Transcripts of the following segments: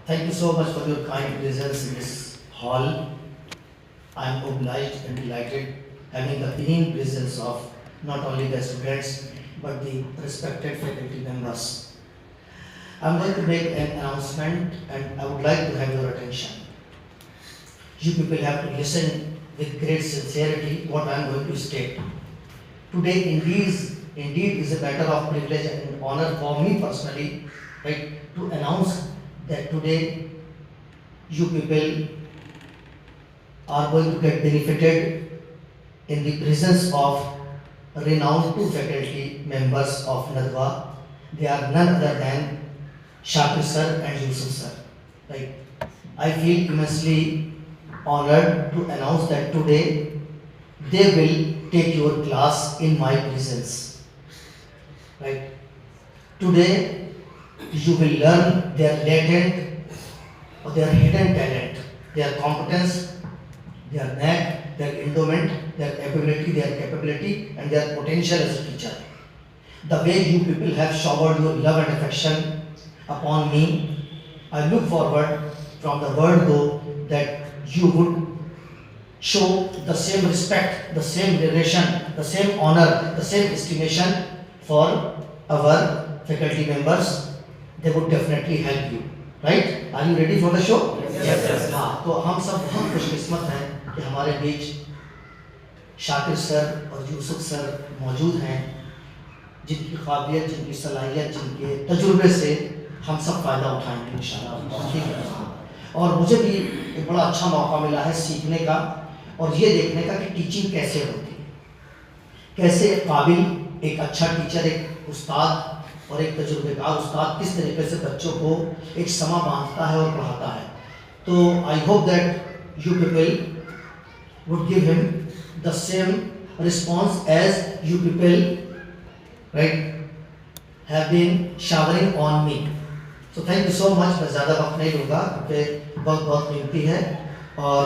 Thank you so much for your kind presence in this hall. I am obliged and delighted having the keen presence of not only the students but the respected faculty members. I am going to make an announcement and I would like to have your attention. You people have to listen with great sincerity what I am going to state. Today indeed is a matter of privilege and honor for me personally, right, to announce that today you people are going to get benefited in the presence of renowned two faculty members of Nadwa. They are none other than Shakir sir and Yusuf sir. Right. I feel immensely honored to announce that today they will take your class in my presence. Right. Today you will learn their latent or their hidden talent, their competence, their knack, their endowment, their ability, their capability, and their potential as a teacher. The way you people have showered your love and affection upon me, I look forward from the word go that you would show the same respect, the same relation, the same honor, the same estimation for our faculty members. They would definitely help you. Right? Are you ready for the show? Yes. हाँ, तो हम सब बहुत खुशकिस्मत हैं कि हमारे बीच Shakir sir और यूसुफ सर मौजूद हैं, जिनकी काबिलियत, जिनकी सलाहियत, जिनके तजुर्बे से हम सब फ़ायदा उठाएंगे इंशाल्लाह। ठीक है। और मुझे भी एक बड़ा अच्छा मौका मिला है सीखने का और ये देखने का कि टीचिंग कैसे होती है, कैसे काबिल एक अच्छा टीचर, एक उस्ताद और एक तजुर्बेकार उस्ताद किस तरीके से बच्चों को एक समा बांधता है और पढ़ाता है। तो I hope that you people would give him the same response as you people right have been showering on me. So thank you so much. मैं ज़्यादा वक्त नहीं लूँगा क्योंकि बहुत बहुत कीमती है और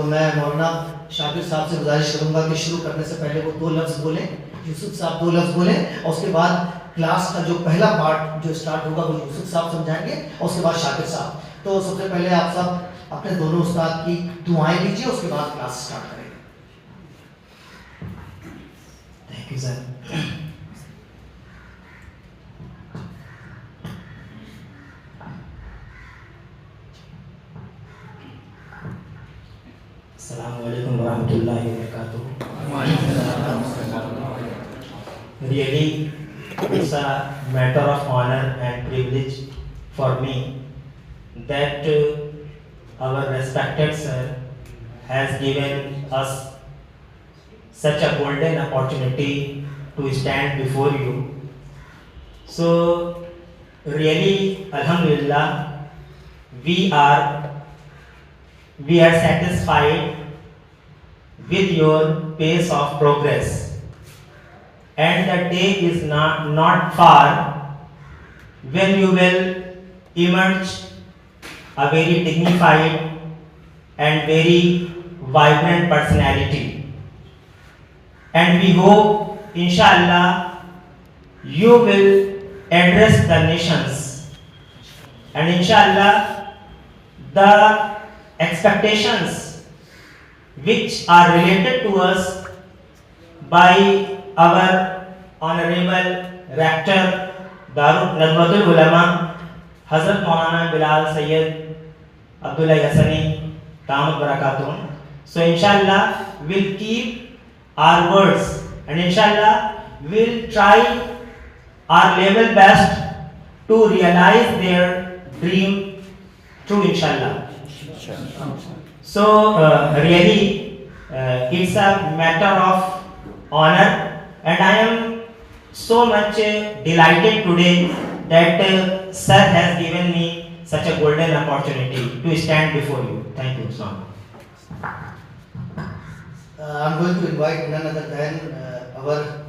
मैं मौलाना शाकिर साहब से गुजारिश करूँगा कि शुरू करने से पहले वो 2 लफ्ज़ बोलें, यूसुफ साहब 2 लफ्ज़ बोलें और उसके बाद क्लास का जो पहला पार्ट जो स्टार्ट होगा वो यूसुफ साहब समझाएंगे और उसके बाद शाकिर साहब। तो सबसे पहले आप सब अपने दोनों उस्ताद की दुआएं लीजिए, उसके बाद क्लास स्टार्ट करेंगे। Thank you sir. अस्सलामु अलैकुम वरहमतुल्लाहि वबरकातुहू। Really, it's a matter of honor and privilege for me that our respected sir has given us such a golden opportunity to stand before you. So, really, Alhamdulillah, we are satisfied with your pace of progress. And the day is not far when you will emerge a very dignified and very vibrant personality. And we hope, inshallah, you will address the nations. And inshallah, the expectations which are related to us by our honorable rector Darul Nadwatul Ulama Hazrat Maulana Bilal Sayyid Abdullah Hasani Damat Barakatuh. So inshallah we'll keep our words and inshallah we'll try our level best to realize their dream through inshallah. So really it's a matter of honor and I am so much delighted today that sir has given me such a golden opportunity to stand before you. Thank you so much. I'm going to invite none other than our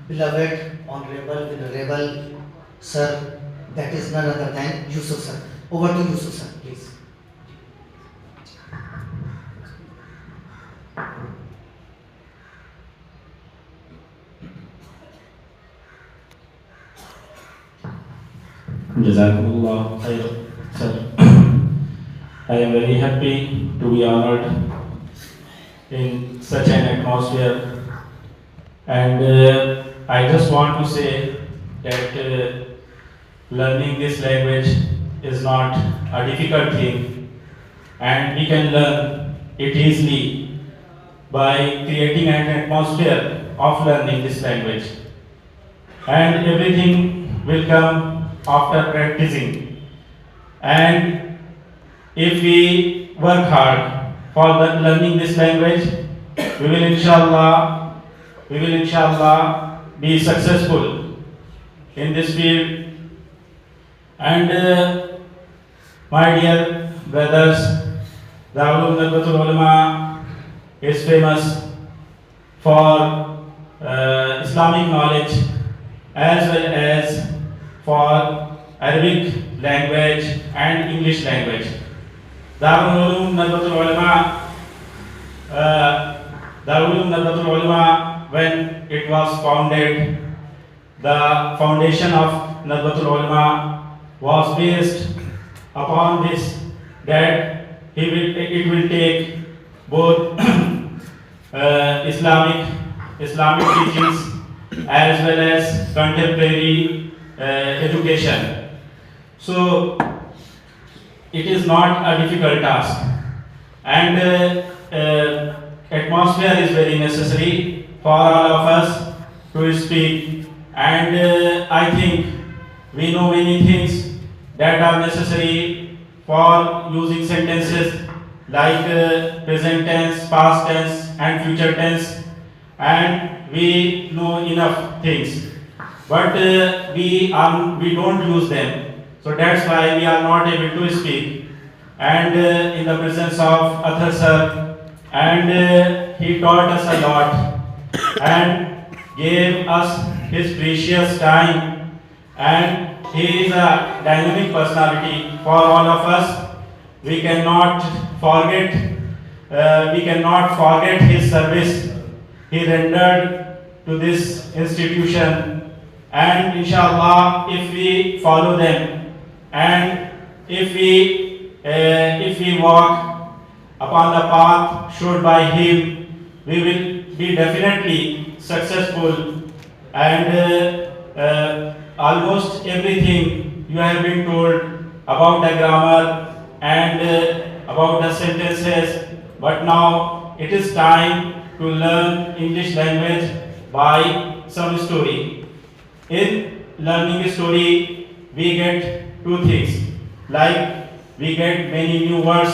beloved, honorable, venerable sir, that is none other than Yusuf sir. Over to Yusuf sir, please. Jazakumullah khair, sir. I am very happy to be honored in such an atmosphere, and I just want to say that learning this language is not a difficult thing, and we can learn it easily by creating an atmosphere of learning this language, and everything will come after practicing. And if we work hard for learning this language, we will inshallah be successful in this field. And my dear brothers, Darul Nadwatul Ulama is famous for Islamic knowledge as well as for Arabic language and English language. Darul Nadwatul Ulama, when it was founded, the foundation of Nadwatul Ulama was based upon this, that it will take both Islamic teachings as well as contemporary education. So it is not a difficult task, and atmosphere is very necessary for all of us to speak, and I think we know many things that are necessary for using sentences like present tense, past tense and future tense, and we know enough things, but we don't use them, so that's why we are not able to speak. And in the presence of Athar sir, and he taught us a lot and gave us his precious time, and he is a dynamic personality for all of us. We cannot forget his service he rendered to this institution, and inshallah if we follow them, and if we walk upon the path showed by him, we will be definitely successful. And almost everything you have been told about the grammar and about the sentences, but now it is time to learn English language by some story. In learning a story, we get two things, like we get many new words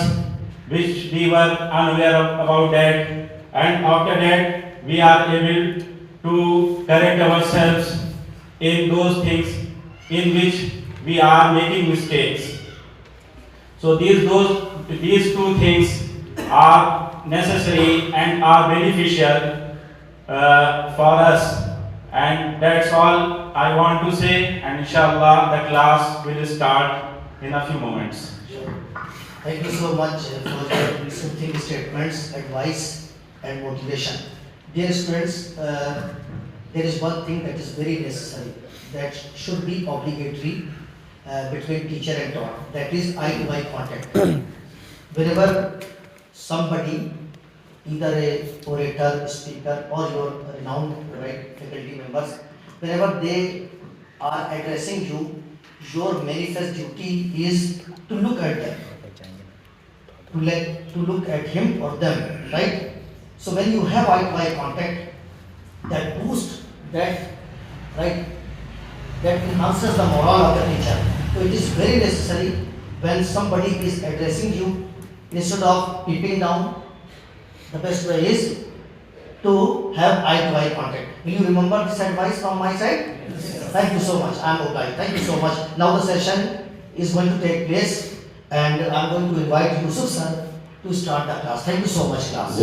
which we were unaware about that, and after that we are able to correct ourselves in those things in which we are making mistakes. So these two things are necessary and are beneficial for us, and that's all I want to say, and inshallah the class will start in a few moments. Thank you so much for your soothing statements, advice, and motivation. Dear students, there is one thing that is very necessary, that should be obligatory between teacher and taught, that is eye-to-eye contact. Whenever somebody, either a orator, speaker, or your renowned faculty members, whenever they are addressing you, your manifest duty is to look at them, to look at him or them, right? So when you have eye-to-eye contact, that boosts that, right, that enhances the morale of the teacher. So it is very necessary when somebody is addressing you, instead of peeping down, the best way is to have eye-to-eye contact. Will you remember this advice from my side? Yes. Thank you so much. I am obliged. Thank you so much. Now the session is going to take place, and I am going to invite Yusuf sir to start the class. Thank you so much, class.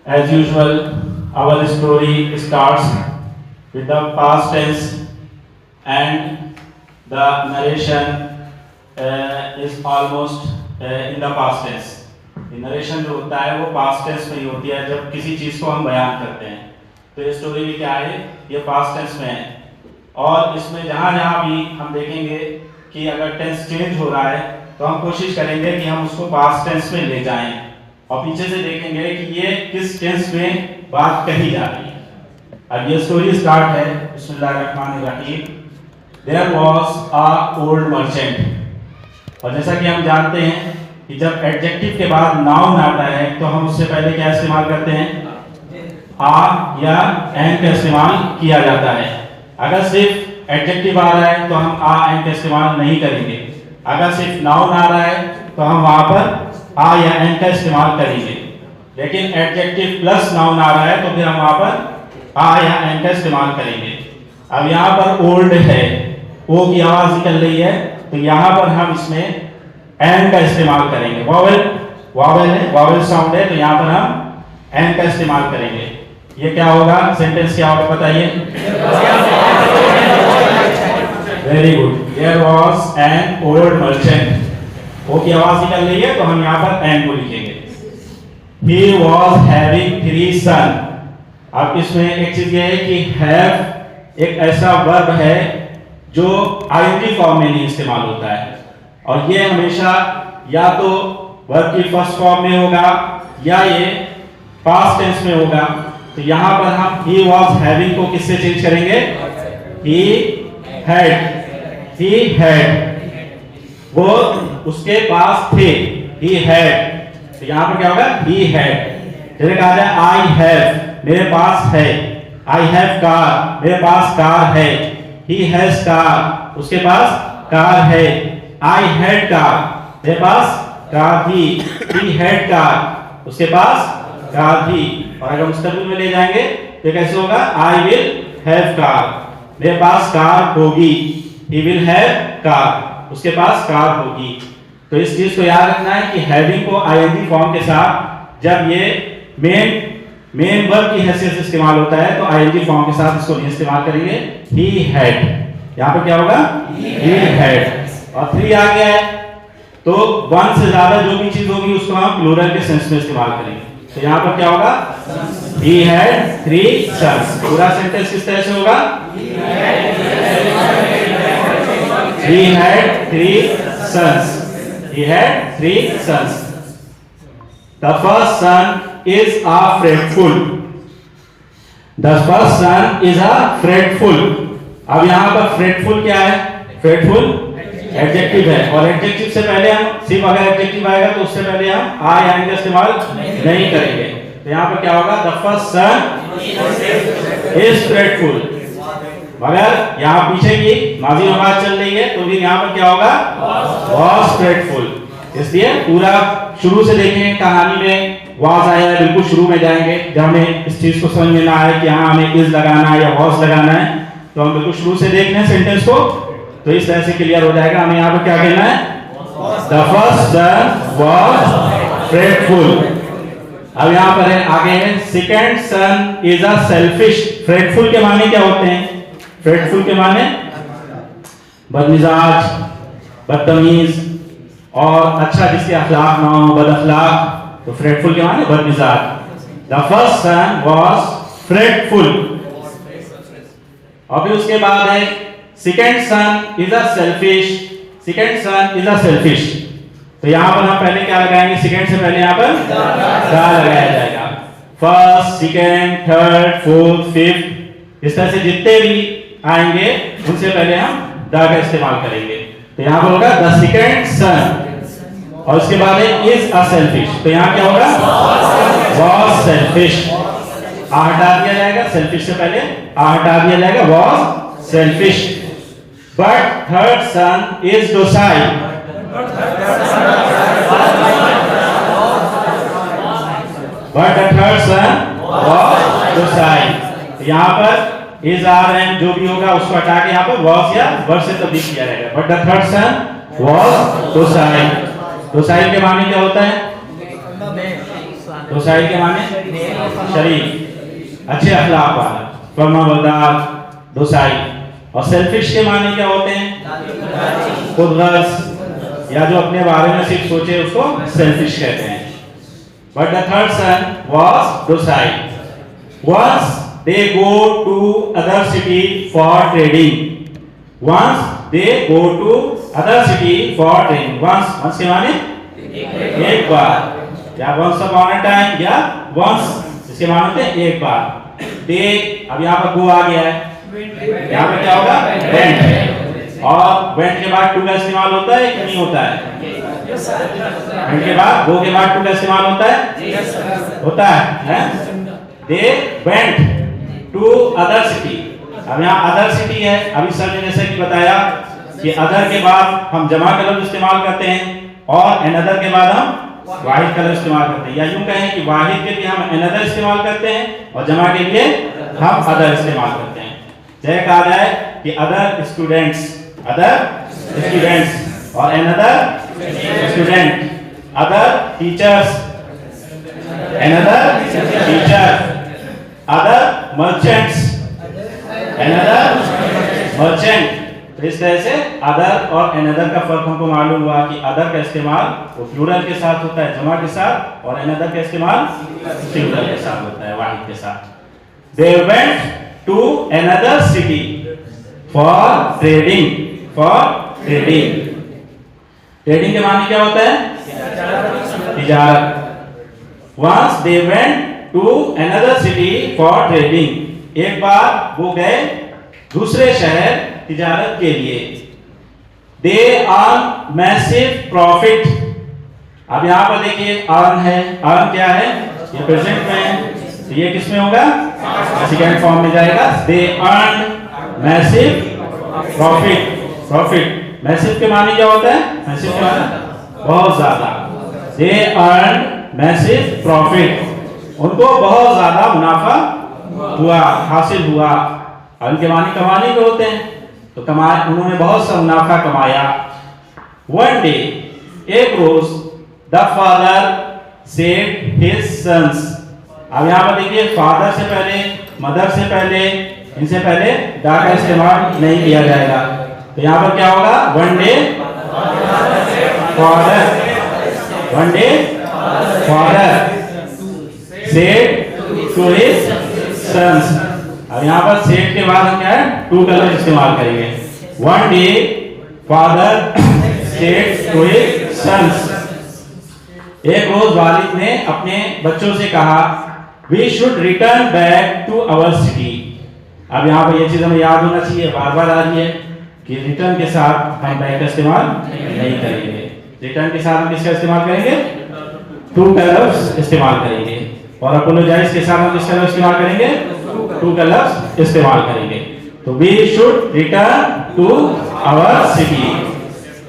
As usual, our story starts with the past tense, and the narration is almost in the past tense. Narration जो होता है वो past tense में ही होती है जब किसी चीज़ को हम बयान करते हैं, तो ये स्टोरी भी क्या है, ये पास्ट टेंस में है। और इसमें जहाँ जहाँ भी हम देखेंगे कि अगर टेंस चेंज हो रहा है तो हम कोशिश करेंगे कि हम उसको पास्ट टेंस में ले जाएं और पीछे से देखेंगे कि ये किस टेंस में बात कही जा रही है। अब ये स्टोरी स्टार्ट है, बिस्मिल्लाहिर्रहमानिर्रहीम। There was a old merchant. और जैसा कि हम जानते हैं कि जब एडजेक्टिव के बाद नाउन आता है तो हम उससे पहले क्या इस्तेमाल करते हैं, आ या एन का इस्तेमाल किया जाता है। अगर सिर्फ एडजेक्टिव आ रहा है तो हम आ एन का इस्तेमाल नहीं करेंगे। अगर सिर्फ नाउन आ रहा है तो हम वहां पर आ या एन का इस्तेमाल करेंगे। लेकिन एडजेक्टिव प्लस नाउन आ रहा है तो फिर हम वहां पर आ या एन का इस्तेमाल करेंगे। अब यहाँ पर ओल्ड है, ओ की आवाज निकल रही है, तो यहाँ पर हम इसमें एन का इस्तेमाल करेंगे। वावेल है, वावेल साउंड है, तो यहाँ पर हम एन का इस्तेमाल करेंगे। ये क्या होगा, सेंटेंस क्या होगा बताइए। Very good. There was an old merchant. O की आवाज निकल रही है तो हम यहाँ पर एन को लिखेंगे। He was having 3 sons। अब इसमें एक चीज ये है कि हैव एक ऐसा वर्ब है जो आईएनजी फॉर्म में नहीं इस्तेमाल होता है, और ये हमेशा या तो वर्ब की फर्स्ट फॉर्म में होगा या ये पास्ट टेंस में होगा। तो यहाँ पर हम he was having को किससे चेंज करेंगे, he had, वो उसके पास थे, he had। तो यहाँ पर क्या होगा, he had। जैसे कहा जाए I have, मेरे पास है, I have car, मेरे पास कार है, he has car, उसके पास कार है, I had car, मेरे पास कार थी, he had car, उसके पास कार थी। और अगर मुस्तकबिल में ले जाएंगे तो कैसे होगा, I will have car, मेरे पास कार होगी, he will have car, उसके पास कार होगी। तो इस चीज को याद रखना है कि हैविंग को आईएनजी फॉर्म के साथ जब ये मेन वर्ब की हैसियत से इस्तेमाल होता है तो आईएनजी फॉर्म के साथ इसको नहीं इस्तेमाल करेंगे। he had, यहाँ पर क्या होगा, he had। और 3 आ गया है तो 1 से ज्यादा जो भी चीज होगी उसको हम प्लूरल के सेंस में इस्तेमाल करेंगे। तो यहाँ पर क्या होगा, he had 3 sons। पूरा सेंटेंस किस तरह से होगा, he had 3 sons, he had 3 sons। The first son is a fretful, the first son is a fretful। अब यहाँ पर fretful क्या है, fretful एडजेक्टिव है, और एडजेक्टिव से पहले हम सिर्फ अगर एडजेक्टिव आएगा तो उससे पहले हम आ या एन का इस्तेमाल नहीं करेंगे। तो यहाँ पर क्या होगा, the first son is fretful। मगर यहाँ पीछे की माजी में बात चल रही है तो भी यहाँ पर क्या होगा, was fretful। इसलिए पूरा शुरू से देखेंगे, कहानी में was आया है, बिल्कुल शुरू में जाएंगे। जब हमें इस चीज को समझ में ना आए कि यहाँ हमें is लगाना है या was लगाना है तो हम बिल्कुल शुरू से देख लें सेंटेंस को, तो इस तरह से क्लियर हो जाएगा। हमें यहाँ पर क्या कहना है, the first son was fretful। अब यहाँ पर है, आगे है second son is a selfish। fretful के माने क्या होते हैं, fretful के माने बदमिजाज, बदतमीज, और अच्छा जिसके अखलाक ना हो, बद अखलाक। तो fretful के माने बदमिजाज। The first son was fretful। और फिर उसके बाद है second son is a selfish, second son is a selfish। तो यहाँ पर हम पहले क्या लगाएंगे, second से पहले यहाँ पर दा लगाया जाएगा। first, second, third, fourth, fifth, इस तरह से जितने भी आएंगे उनसे पहले हम दा का इस्तेमाल करेंगे। तो यहाँ पर होगा the second son, और उसके बाद है is a selfish। तो यहाँ क्या होगा, was selfish। आ हटा दिया जाएगा, selfish से पहले आ हटा दिया जाएगा, was selfish। But third son is docile। But the third son was docile। यहाँ पर is आ रहे हैं, जो भी होगा उसको हटा के यहाँ पर was या verb से तब्दील किया जाएगा। But the third son was docile। docile के माने क्या होता है, docile के माने शरीफ, अच्छे अखलाक वाला, फरमाबरदार, docile। और सेल्फिश के माने क्या होते हैं, खुदगर्ज, या जो अपने बारे में सिर्फ सोचे उसको सेल्फिश कहते हैं। But the third son was docile। Once they go to other city for trading. Once they go to other city for trading. Once के माने एक बार, या once upon a time, या once इसके माने होते हैं एक बार. They, अब यहाँ पर go आ गया है, यहाँ पे क्या होगा? Went. और went के बाद to का इस्तेमाल होता है कि नहीं होता है? went के बाद go के बाद to का इस्तेमाल होता है? होता है? They went to other city. अब यहाँ अदर सिटी है. अभी सर ने जैसे कि बताया कि अदर के बाद हम जमा का लफ्ज इस्तेमाल करते हैं और अनदर के बाद हम वाहिद का लफ्ज इस्तेमाल करते हैं, या यूं कहें कि वाहिद के लिए हम अनदर इस्तेमाल करते हैं और जमा के लिए हम अदर इस्तेमाल करते हैं. जैसे कहा जाए कि अदर स्टूडेंट्स और another student, other teachers, another teacher, other merchants, another merchant. तो इस तरह से अदर और another का फर्क हमको मालूम हुआ कि अदर का इस्तेमाल वो प्लूरल के साथ होता है, जमा के साथ, और another का इस्तेमाल सिंगुलर के साथ होता है, वाहिद के साथ. They went to another city for trading. Trading के माने क्या होता है? तिजारत. Once they went to another city for trading. एक बार वो गए दूसरे शहर तिजारत के लिए. They earn massive profit. अब यहाँ पर देखिए earn है. earn क्या है? ये प्रेजेंट में है, तो ये किस में होगा? सेकेंड फॉर्म में जाएगा. They earn massive profit. massive के माने क्या होता है? massive के माने बहुत ज्यादा. They earn massive profit. उनको बहुत ज्यादा मुनाफा हासिल हुआ. उनके माने कमाने के होते हैं, तो उन्होंने बहुत सा मुनाफा कमाया. One day, एक रोज, the father said his sons. अब यहाँ पर देखिए फादर से पहले, मदर से पहले, इनसे पहले दा का इस्तेमाल नहीं किया जाएगा. तो यहाँ पर क्या होगा? One day father said to his sons. अब यहाँ पर सेट के बाद हम क्या है? टू का लफ्ज इस्तेमाल करेंगे. One day father said to his sons. एक रोज वालिद ने अपने बच्चों से कहा, we should return back to our city. अब यहाँ पर ये चीज हमें याद होना चाहिए, बार-बार आ रही है कि रिटर्न के साथ हम बैक का इस्तेमाल नहीं करेंगे. रिटर्न के साथ हम किसका इस्तेमाल करेंगे? टू का लफ्ज इस्तेमाल करेंगे. और अपोलोजाइज के साथ हम किसका लफ्ज इस्तेमाल करेंगे? टू का लफ्ज इस्तेमाल करेंगे. तो we should return to our city.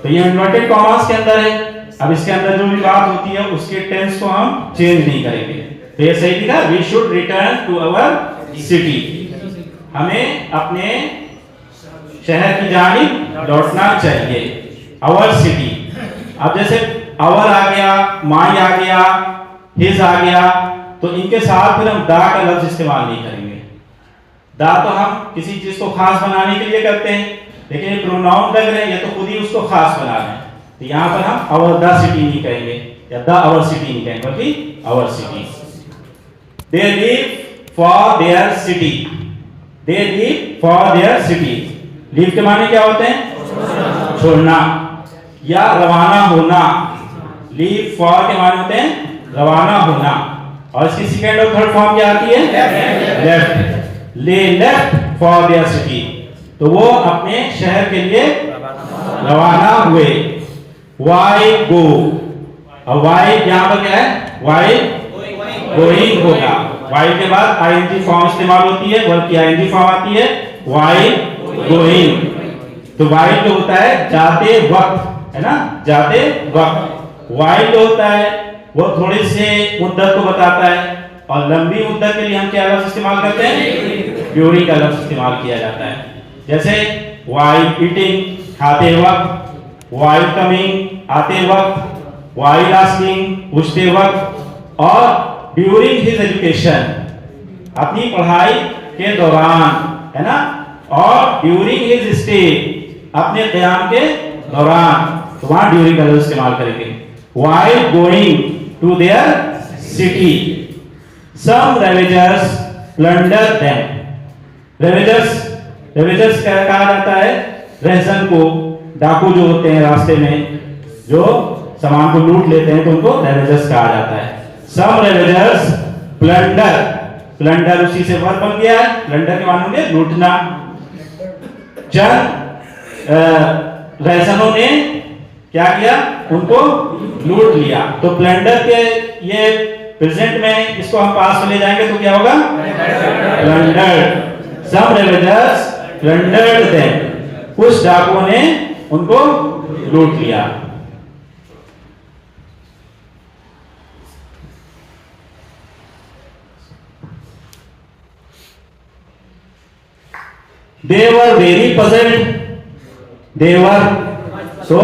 तो ये इन्वर्टेड कॉमास के अंदर है. अब इसके अंदर जो भी बात होती है उसके टेंस को हम चेंज नहीं करेंगे. तो ये सही लिखा, we should return to our city. हमें अपने शहर की जानिब लौटना चाहिए. Our city. अब जैसे आवर आ गया, माई आ गया, हिज आ गया, तो इनके साथ फिर हम दा का लफ्ज इस्तेमाल नहीं करेंगे. दा तो हम किसी चीज को खास बनाने के लिए करते हैं, लेकिन ये प्रोनाउन लग रहे हैं, ये तो खुद ही उसको खास बना रहे हैं. तो यहाँ पर हम आवर द सिटी नहीं कहेंगे या द आवर सिटी नहीं कहेंगे, बल्कि our city. They leave for their city. They leave for their city. Leave के माने क्या होते हैं? छोड़ना या रवाना होना. लीव फॉर के माने होते हैं रवाना होना. और इसकी सेकंड और थर्ड फॉर्म क्या आती है? Left. They left for their city. तो वो अपने शहर के लिए रवाना हुए. Why go? अब why यहाँ पर क्या है? Why going होगा. Why के बाद ing फॉर्म इस्तेमाल होती है, वर्ब की ing फॉर्म आती है. Why going. तो why जो होता है जाते वक्त, है ना, जाते वक्त. Why जो होता है वो थोड़ी से मुद्दत को बताता है, और लंबी मुद्दत के लिए हम क्या लफ्ज इस्तेमाल करते हैं? ड्यूरिंग का लफ्ज इस्तेमाल किया जाता है. जैसे while eating खाते वक्त, while coming आते वक्त, while asking पूछते वक्त, और during his education अपनी पढ़ाई के दौरान, है ना, और during his stay अपने क़याम के दौरान. तो वहां during का लफ्ज इस्तेमाल करेंगे. while going to their city. Some ravagers plunder them. Ravagers क्या कहा जाता है? रहसन को, डाकू जो होते हैं रास्ते में जो सामान को लूट लेते हैं तो उनको ravagers कहा जाता है. Some ravagers plunder उसी से वर्ब बन गया है. plunder के माने होंगे लूटना. चंद रहसनों ने क्या किया? उनको लूट लिया. तो प्लंडर के ये प्रेजेंट में इसको हम पास में ले जाएंगे तो क्या होगा? Plundered. Some ravagers plundered them. कुछ डाकुओं ने उनको लूट लिया. They were very puzzled. They were so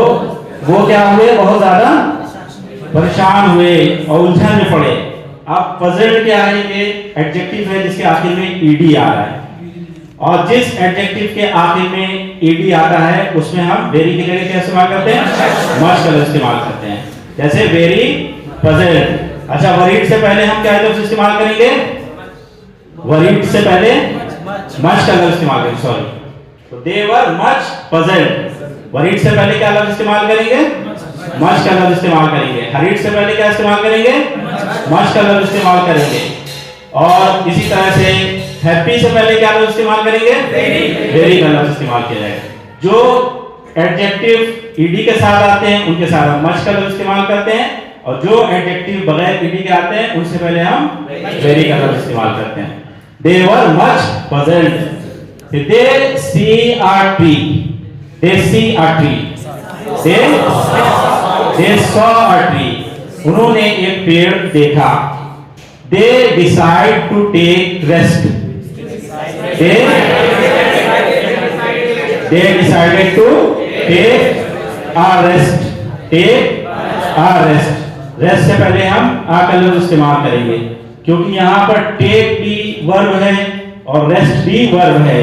वो क्या हुए? बहुत ज्यादा परेशान हुए और उलझन में पड़े. अब puzzled क्या है? ये एडजेक्टिव है जिसके आखिर में ed आ रहा है और जिस एडजेक्टिव के आखिर में ed आता है उसमें हम वेरी की जगह क्या इस्तेमाल करते हैं? मच का लफ्ज इस्तेमाल करते हैं. जैसे वेरी puzzled. अच्छा, वरीड से पहले हम क्या लफ्ज इस्तेमाल करेंगे? वरीड से पहले मच का लफ्ज इस्तेमाल करेंगे. सॉरी, तो दे वर मच puzzled. वरीड से पहले क्या लफ्ज इस्तेमाल करेंगे? मच का लफ्ज इस्तेमाल करेंगे. हरीड से पहले क्या इस्तेमाल करेंगे? मच का लफ्ज इस्तेमाल करेंगे. और इसी तरह से हैप्पी से पहले क्या लफ्ज इस्तेमाल करेंगे? वेरी का लफ्ज इस्तेमाल किया जाएगा. जो एडजेक्टिव ed के साथ आते हैं उनके साथ हम मच का लफ्ज इस्तेमाल करते हैं और जो एडजेक्टिव बगैर ed के आते हैं उनसे पहले हम वेरी का लफ्ज इस्तेमाल करते हैं. They were much puzzled. They see a tree. They see a tree. They saw a tree. उन्होंने एक पेड़ देखा. They decide to take rest. They decided to take a rest. Take a rest. Rest से पहले हम आ का लफ्ज इस्तेमाल करेंगे क्योंकि यहाँ पर टेक भी वर्ब है और रेस्ट भी वर्ब है.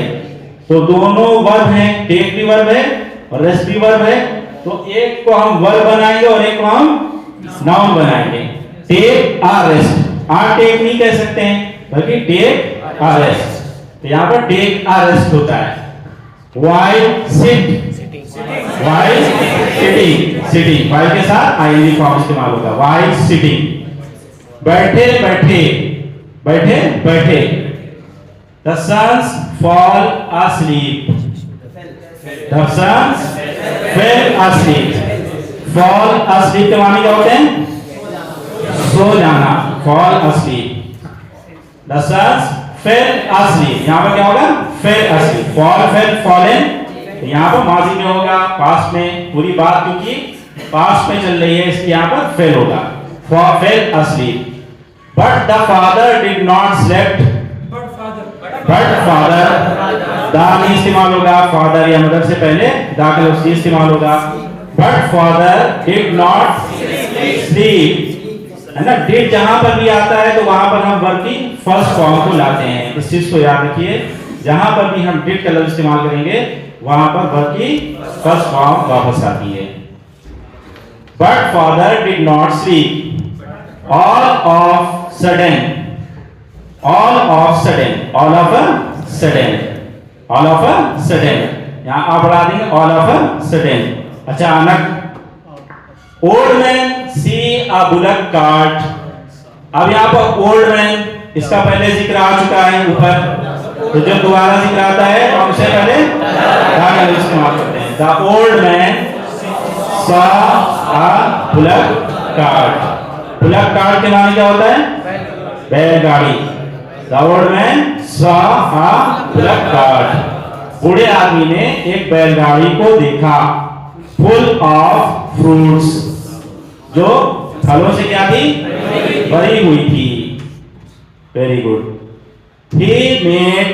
तो दोनों वर्ब हैं. टेक भी वर्ब है और रेस्ट भी वर्ब है. तो एक को हम वर्ब बनाएंगे और एक को हम नाउन बनाएंगे. टेक आ रेस्ट. आ टेक नहीं कह सकते हैं बल्कि टेक आ रेस्ट. तो यहाँ पर टेक आ रेस्ट होता है. While sit. While sitting while के साथ आईएनजी फॉर्म इस्तेमाल होगा. While sitting. बैठे. The sons fall asleep. The sons fell asleep. Fall asleep के माने क्या होते हैं? सो जाना. Fall asleep. The sons fell asleep. यहाँ पर क्या होगा? Fell asleep. Fall, fell, fallen. यहाँ पर माजी में होगा, पास्ट में. पूरी बात क्योंकि पास्ट में चल रही है इसलिए यहाँ पर fell होगा. Fell asleep. But the father did not slept. But father दा नहीं इस्तेमाल होगा. फादर या मदर से पहले दा का लफ्ज इस्तेमाल होगा. But father did not sleep. है ना? did जहां पर भी आता है तो वहां पर हम वर्ब की फर्स्ट फॉर्म को लाते हैं. इस चीज को याद रखिए. जहां पर भी हम did का लफ्ज इस्तेमाल करेंगे वहां पर वर्ब की फर्स्ट फॉर्म वापस आती है. But father did not sleep. All of a sudden. यहाँ आप बढ़ा देंगे all of a sudden. अचानक. Old man see a bullock cart. अब यहाँ पर old man इसका पहले जिक्र आ चुका है ऊपर. तो जब दोबारा जिक्र आता है तो उससे पहले का इस्तेमाल करते हैं. The old man saw a bullock cart. Bullock cart के माने क्या होता है? बैलगाड़ी. The old man saw a bullock cart. बूढ़े आदमी ने एक बैलगाड़ी को देखा. Full of fruits. जो फलों से क्या थी? भरी हुई थी. Very good. He made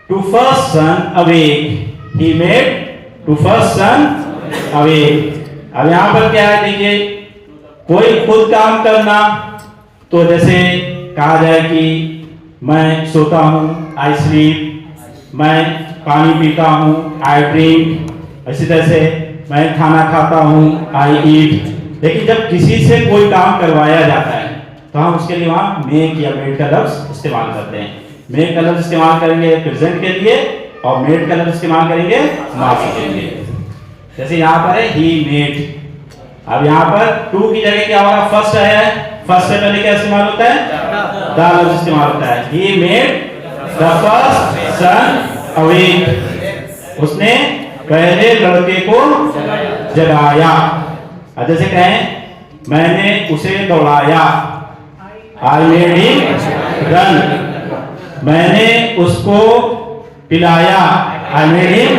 to first son awake. He made to first son awake. अब यहाँ पर क्या है? देखिए, कोई खुद काम करना तो जैसे कहा जाए कि मैं सोता हूँ, आई स्लीप. मैं पानी पीता हूँ, आई ड्रिंक. इसी तरह से मैं खाना खाता हूँ, आई ईट. लेकिन जब किसी से कोई काम करवाया जाता है तो हम उसके लिए वहाँ मेक या मेड का लफ्ज इस्तेमाल करते हैं. मेड का लफ्ज इस्तेमाल करेंगे प्रेजेंट के लिए और मेड का लफ्ज इस्तेमाल करेंगे माजी के लिए। जैसे यहाँ पर है ही मेड। अब यहाँ पर टू की जगह क्या होगा, फर्स्ट आया है, फर्स्ट से पहले क्या इस्तेमाल होता है, द लफ्ज इस्तेमाल होता है। He made the first son awake, उसने पहले लड़के को जगाया। अब जैसे कहें मैंने उसे दौड़ाया, आई मेड हिम रन, मैंने उसको पिलाया, आई मेड हिम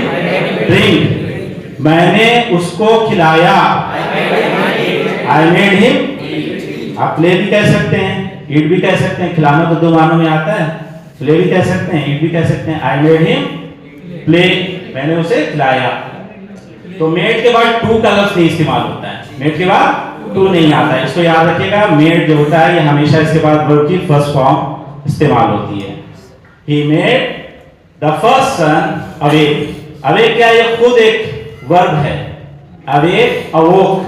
ड्रिंक, मैंने उसको खिलाया, आई मेड हिम। आप प्ले भी कह सकते हैं, ईट भी कह सकते हैं, खिलाना तो दो मानों में आता है, प्ले भी कह सकते हैं, ईट भी कह सकते हैं। आई मेड हिम प्ले, मैंने उसे खिलाया। तो मेड के बाद टू का लफ्ज नहीं इस्तेमाल होता है, मेड के बाद टू नहीं आता है, इसको याद रखिएगा। मेड जो होता है ये हमेशा इसके बाद वर्ब की फर्स्ट फॉर्म इस्तेमाल होती है। He made the first son awake. Awake क्या, ये खुद एक वर्ब है। Awake, awoke,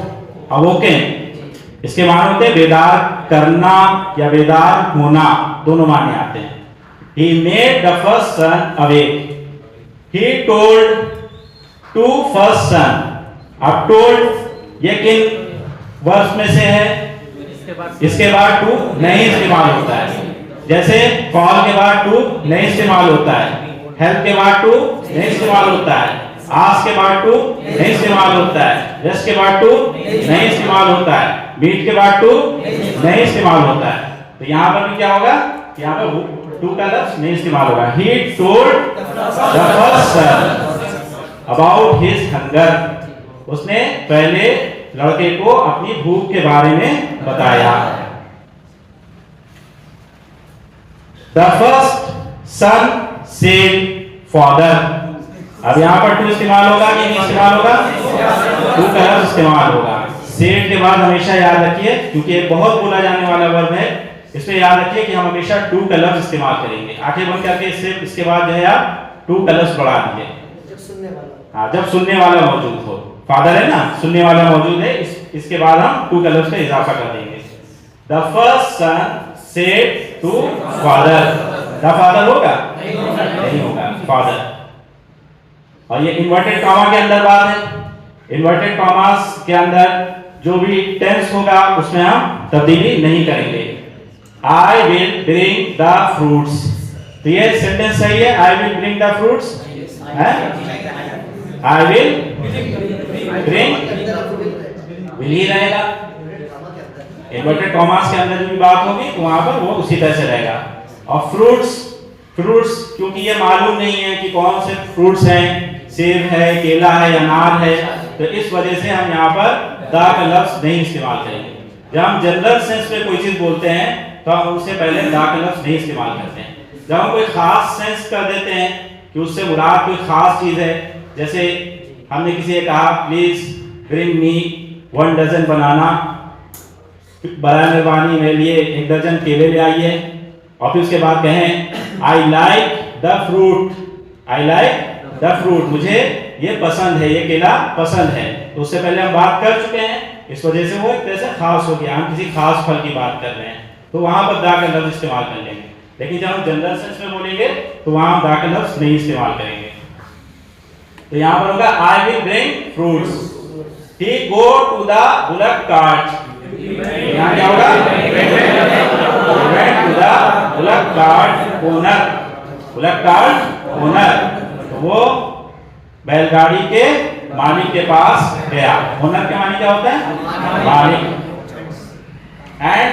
awoken, इसके माने होते हैं बेदार करना या बेदार होना, दोनों माने आते हैं। He made the first son awake. He told two first son. अब told ये किन वर्ब्स में से है, इसके बाद टू नहीं इस्तेमाल होता है। जैसे कॉल के बाद टू नहीं इस्तेमाल होता है, हेल्प के बाद टू नहीं इस्तेमाल होता है, आस्क के बाद टू नहीं इस्तेमाल होता है, जस्ट के बाद टू नहीं इस्तेमाल होता है, मीट के बाद टू नहीं इस्तेमाल होता है। तो यहाँ पर भी क्या होगा, यहाँ पर टू का लफ्ज नहीं इस्तेमाल होगा। He told the first son about his hunger. उसने पहले लड़के को अपनी भूख के बारे में बताया। The first son said father. अब यहाँ पर टू इस्तेमाल होगा कि नहीं इस्तेमाल होगा, टू का लफ्ज इस्तेमाल होगा। सेड के बाद हमेशा याद रखिए, क्योंकि ये बहुत बोला जाने वाला वर्ब है, इसमें याद रखिए कि हम हमेशा टू का लफ्ज इस्तेमाल करेंगे। आंखें बंद करके इसके बाद जो है आप टू का लफ्ज बढ़ा दीजिए। हाँ, जब सुनने वाला मौजूद हो, फादर है ना, सुनने वाला मौजूद है, इसके बाद हम टू का लफ्ज का इजाफा कर देंगे। The first son said to father. The father होगा नहीं होगा, फादर। और ये इन्वर्टेड कॉमा के अंदर बात है। इन्वर्टेड कॉमास के अंदर जो भी टेंस होगा उसमें हम तब्दीली नहीं करेंगे। I will bring the fruits, तो ये सेंटेंस सही है, I will bring the fruits है, आई विल ब्रिंग विल ही रहेगा। इन्वर्टेड कॉमास के अंदर जो भी बात होगी तो वहां पर वो उसी तरह से रहेगा। और फ्रूट्स, फ्रूट्स क्योंकि ये मालूम नहीं है कि कौन से फ्रूट्स हैं, सेब है, केला है, अनार है, तो इस वजह से हम यहाँ पर दा का लफ्ज नहीं इस्तेमाल करेंगे। जब हम जनरल सेंस में कोई चीज बोलते हैं तो हम उससे पहले दा का लफ्ज नहीं इस्तेमाल करते हैं। जब हम कोई खास सेंस कर देते हैं कि उससे मुराद कोई खास चीज है, जैसे हमने किसी से कहा प्लीज ब्रिंग मी 1 डजन बनाना, बड़ा मेहरबानी मेरे लिए 1 दर्जन केले ले आइए, और फिर उसके बाद कहें I like the fruit, I like the fruit, मुझे ये पसंद है, ये केला पसंद है, तो उससे पहले हम बात कर चुके हैं, इस वजह से वो एक तरह से खास हो गया, हम किसी खास फल की बात कर रहे हैं, तो वहां पर दा का लफ्ज इस्तेमाल कर लेंगे। लेकिन जब हम जनरल सेंस में बोलेंगे तो वहां दा का लफ्ज नहीं इस्तेमाल करेंगे। तो यहाँ पर होगा I will bring fruits, he go to the bullock cart, यहाँ क्या होगा, went to the bullock cart owner, bullock cart owner, तो वो बैलगाड़ी के मालिक के पास गया। ओनर के मालिक क्या होता है, मालिक। and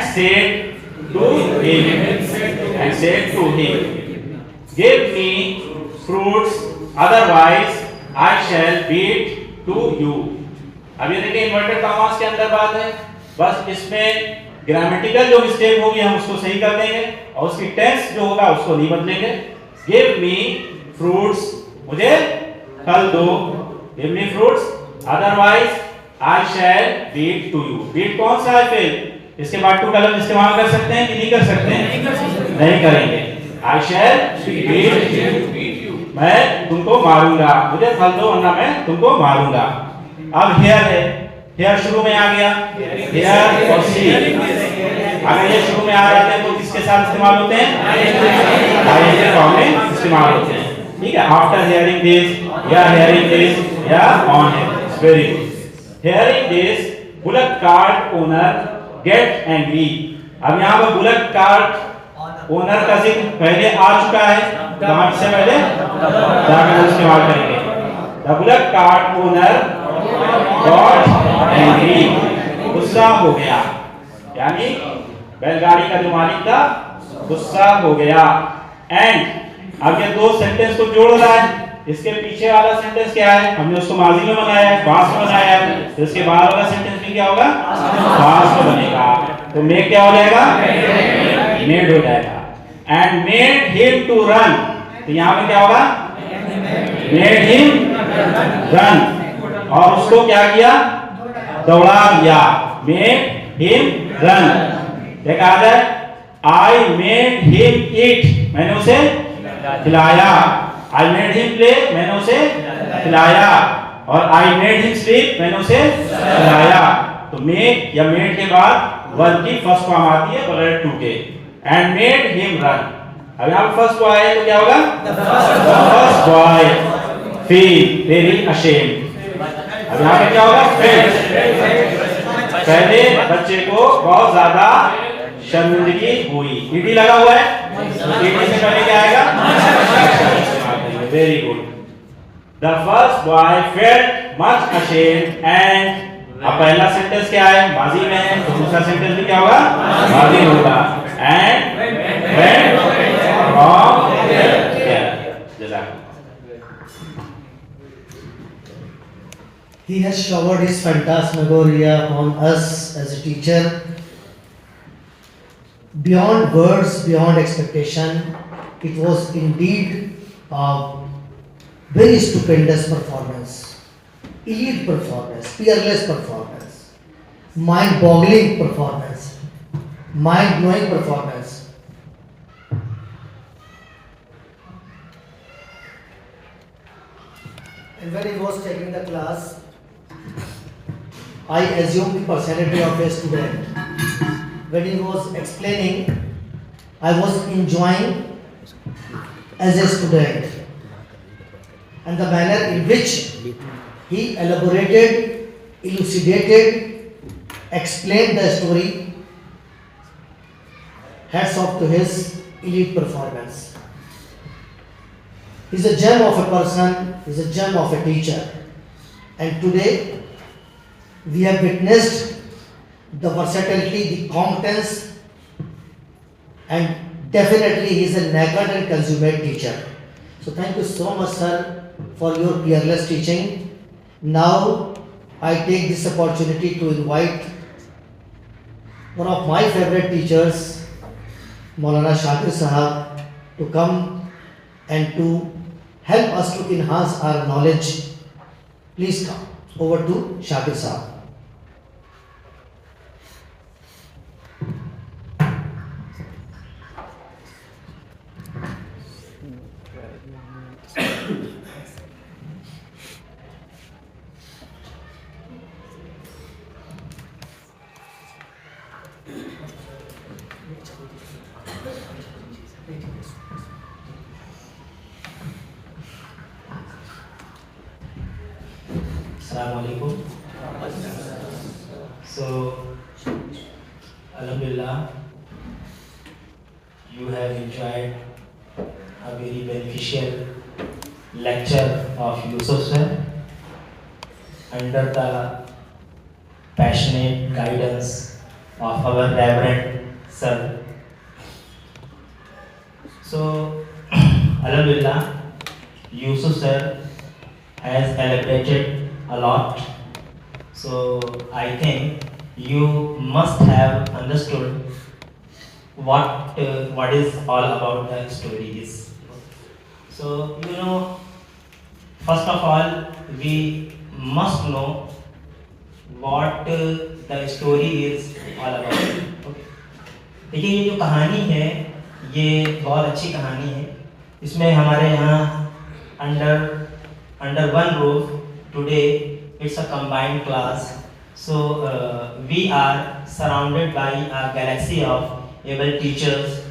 said to him, give me fruits otherwise I shall beat to you। अब ये देखिए इन्वर्टेड कॉमास के अंदर बात है, बस इसमें ग्रामेटिकल जो मिस्टेक होगी हम उसको सही कर देंगे और उसकी टेंस जो होगा उसको नहीं बदलेंगे। गिव मी फ्रूट्स, मुझे फल दो, give me fruits, otherwise I shall beat to you. Beat कौन सा है फिर, इसके बाद टू का लफ्ज इस्तेमाल कर सकते हैं कि नहीं कर सकते हैं, नहीं करेंगे। आई शैल बीट यू, मैं तुमको मारूंगा, मुझे फल दो वरना मैं तुमको मारूंगा। अब हियर है, हियर शुरू में आ गया, हियर और सी, अगर ये शुरू में आ जाते हैं तो किसके किसके साथ इस्तेमाल होते हैं? ING फॉर्म में इस्तेमाल होते हैं। ठीक है, आफ्टर हियरिंग दिस या हियरिंग दिस या on hearing, very good. Hearing this bullock cart owner get angry. अब यहाँ पर बुलक कार्ट ओनर का जिक्र पहले आ चुका है, कमांड से पहले जाकर इस्तेमाल करेंगे। The bullock cart owner got angry, गुस्सा हो गया, यानी बैलगाड़ी का जो मालिक था गुस्सा हो गया। एंड अब ये दो सेंटेंस को जोड़ रहा है। इसके पीछे वाला सेंटेंस क्या है? हमने उसको माजी में बनाया है, पास्ट में बनाया है, तो इसके बाद वाला सेंटेंस भी क्या होगा? पास्ट में बनेगा। तो मेक क्या हो जाएगा? मेड हो जाएगा। And made him to run, तो यहाँ पे क्या होगा? मेड हिम रन, और उसको क्या किया? दौड़ा दिया। Made him run. देखा आ जाए, आई मेड हिम ईट, मैंने उसे खिलाया। आई मेड हिम प्ले, मैंने उसे खिलाया। और आई मेड हिम स्लीप, मैंने उसे खिलाया। तो मेक या मेड के बाद वर्ब की फर्स्ट फॉर्म आती है बगैर टू के। एंड मेड हिम रन, अब यहाँ फर्स्ट बॉय है तो क्या होगा? First boy feel very ashamed. अब यहाँ पे क्या होगा? पहले बच्चे को बहुत ज्यादा शर्मिंदगी हुई। ईडी लगा हुआ है, ईडी से पहले क्या आएगा? Very good. The first boy felt much ashamed and, अब पहला सेंटेंस क्या है? माजी में है, तो दूसरा सेंटेंस भी क्या होगा? माजी होगा। And went from there. जज़ाकल्लाह। He has showered his phantasmagoria on us as a teacher. Beyond words, beyond expectation, it was indeed a very stupendous performance, elite performance, peerless performance, mind-boggling performance, mind-blowing performance. And when he was taking the class, I assumed the personality of a student. When he was explaining, I was enjoying as a student. And the manner in which he elaborated, elucidated, explained the story, hats off to his elite performance. He's a gem of a person, he's a gem of a teacher. And today, we have witnessed the versatility, the competence, and definitely he is a naked and consummate teacher. So thank you so much, sir, for your peerless teaching. Now, I take this opportunity to invite one of my favorite teachers, Maulana Shakir Sahab, to come and to help us to enhance our knowledge. Please come. Over to Shakir Sahab. Assalamualaikum. So, Alhamdulillah, you have enjoyed a very beneficial lecture of Yusuf sir under the passionate guidance of our Reverend sir. So, Alhamdulillah, Yusuf sir has elaborated a lot. So I think you must have understood what is all about the story is. So you know, first of all, we must know what the story is all about. Okay. देखिए, ये जो कहानी है ये बहुत अच्छी कहानी है। इसमें हमारे यहाँ under one roof today it's a combined class. So we are surrounded by a galaxy of able teachers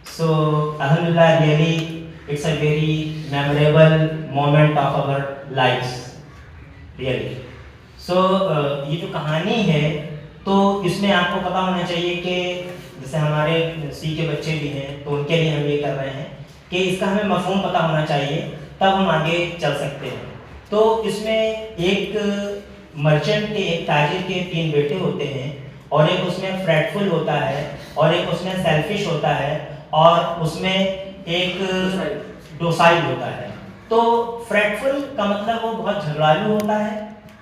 So alhamdulillah, really it's a very memorable moment of our lives, really. So ये जो कहानी है, तो इसमें आपको पता होना चाहिए कि जैसे हमारे सी के बच्चे भी हैं, तो उनके लिए हम ये कर रहे हैं कि इसका हमें मफहूम पता होना चाहिए, तब हम आगे चल सकते हैं। तो इसमें एक मर्चेंट के, एक ताजिर के 3 बेटे होते हैं, और एक उसमें फ्रेटफुल होता है, और एक उसमें सेल्फिश होता है, और उसमें एक डोसाइल होता है। तो फ्रेटफुल का मतलब वो बहुत झगड़ालू होता है,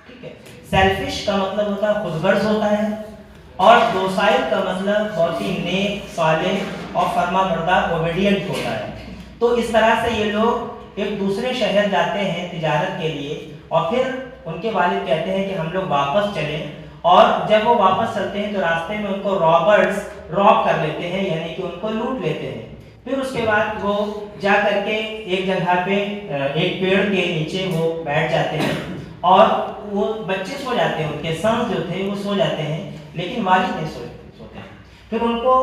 ठीक है। सेल्फिश का मतलब होता है खुदगर्ज होता है, और डोसाइल का मतलब बहुत ही नेक, सालेह और फर्माबरदार, ओबीडिएंट होता है। तो इस तरह से ये लोग एक दूसरे शहर जाते हैं तिजारत के लिए, और फिर उनके वालिद कहते हैं कि हम लोग वापस चलें, और जब वो वापस चलते हैं तो रास्ते में उनको रॉबर्स रॉब कर लेते हैं, यानी कि उनको लूट लेते हैं। फिर उसके बाद वो जा करके एक जगह पे एक पेड़ के नीचे वो बैठ जाते हैं, और वो बच्चे सो जाते हैं, उनके सन्स जो थे वो सो जाते हैं, लेकिन वालिद नहीं सोते हैं। फिर उनको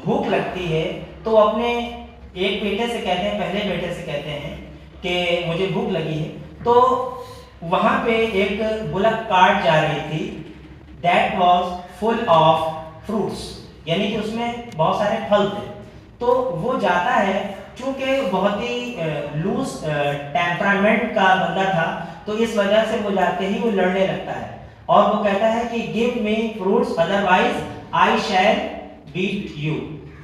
भूख लगती है, तो अपने एक बेटे से कहते हैं, पहले बेटे से कहते हैं कि मुझे भूख लगी है। तो वहाँ पे एक बुलक कार्ट जा रही थी, that was full of fruits, यानी कि उसमें बहुत सारे फल थे। तो वो जाता है, चूंकि बहुत ही लूज टेम्परामेंट का बंदा था, तो इस वजह से वो जाते ही वो लड़ने लगता है, और वो कहता है कि give me fruits otherwise I shall beat you,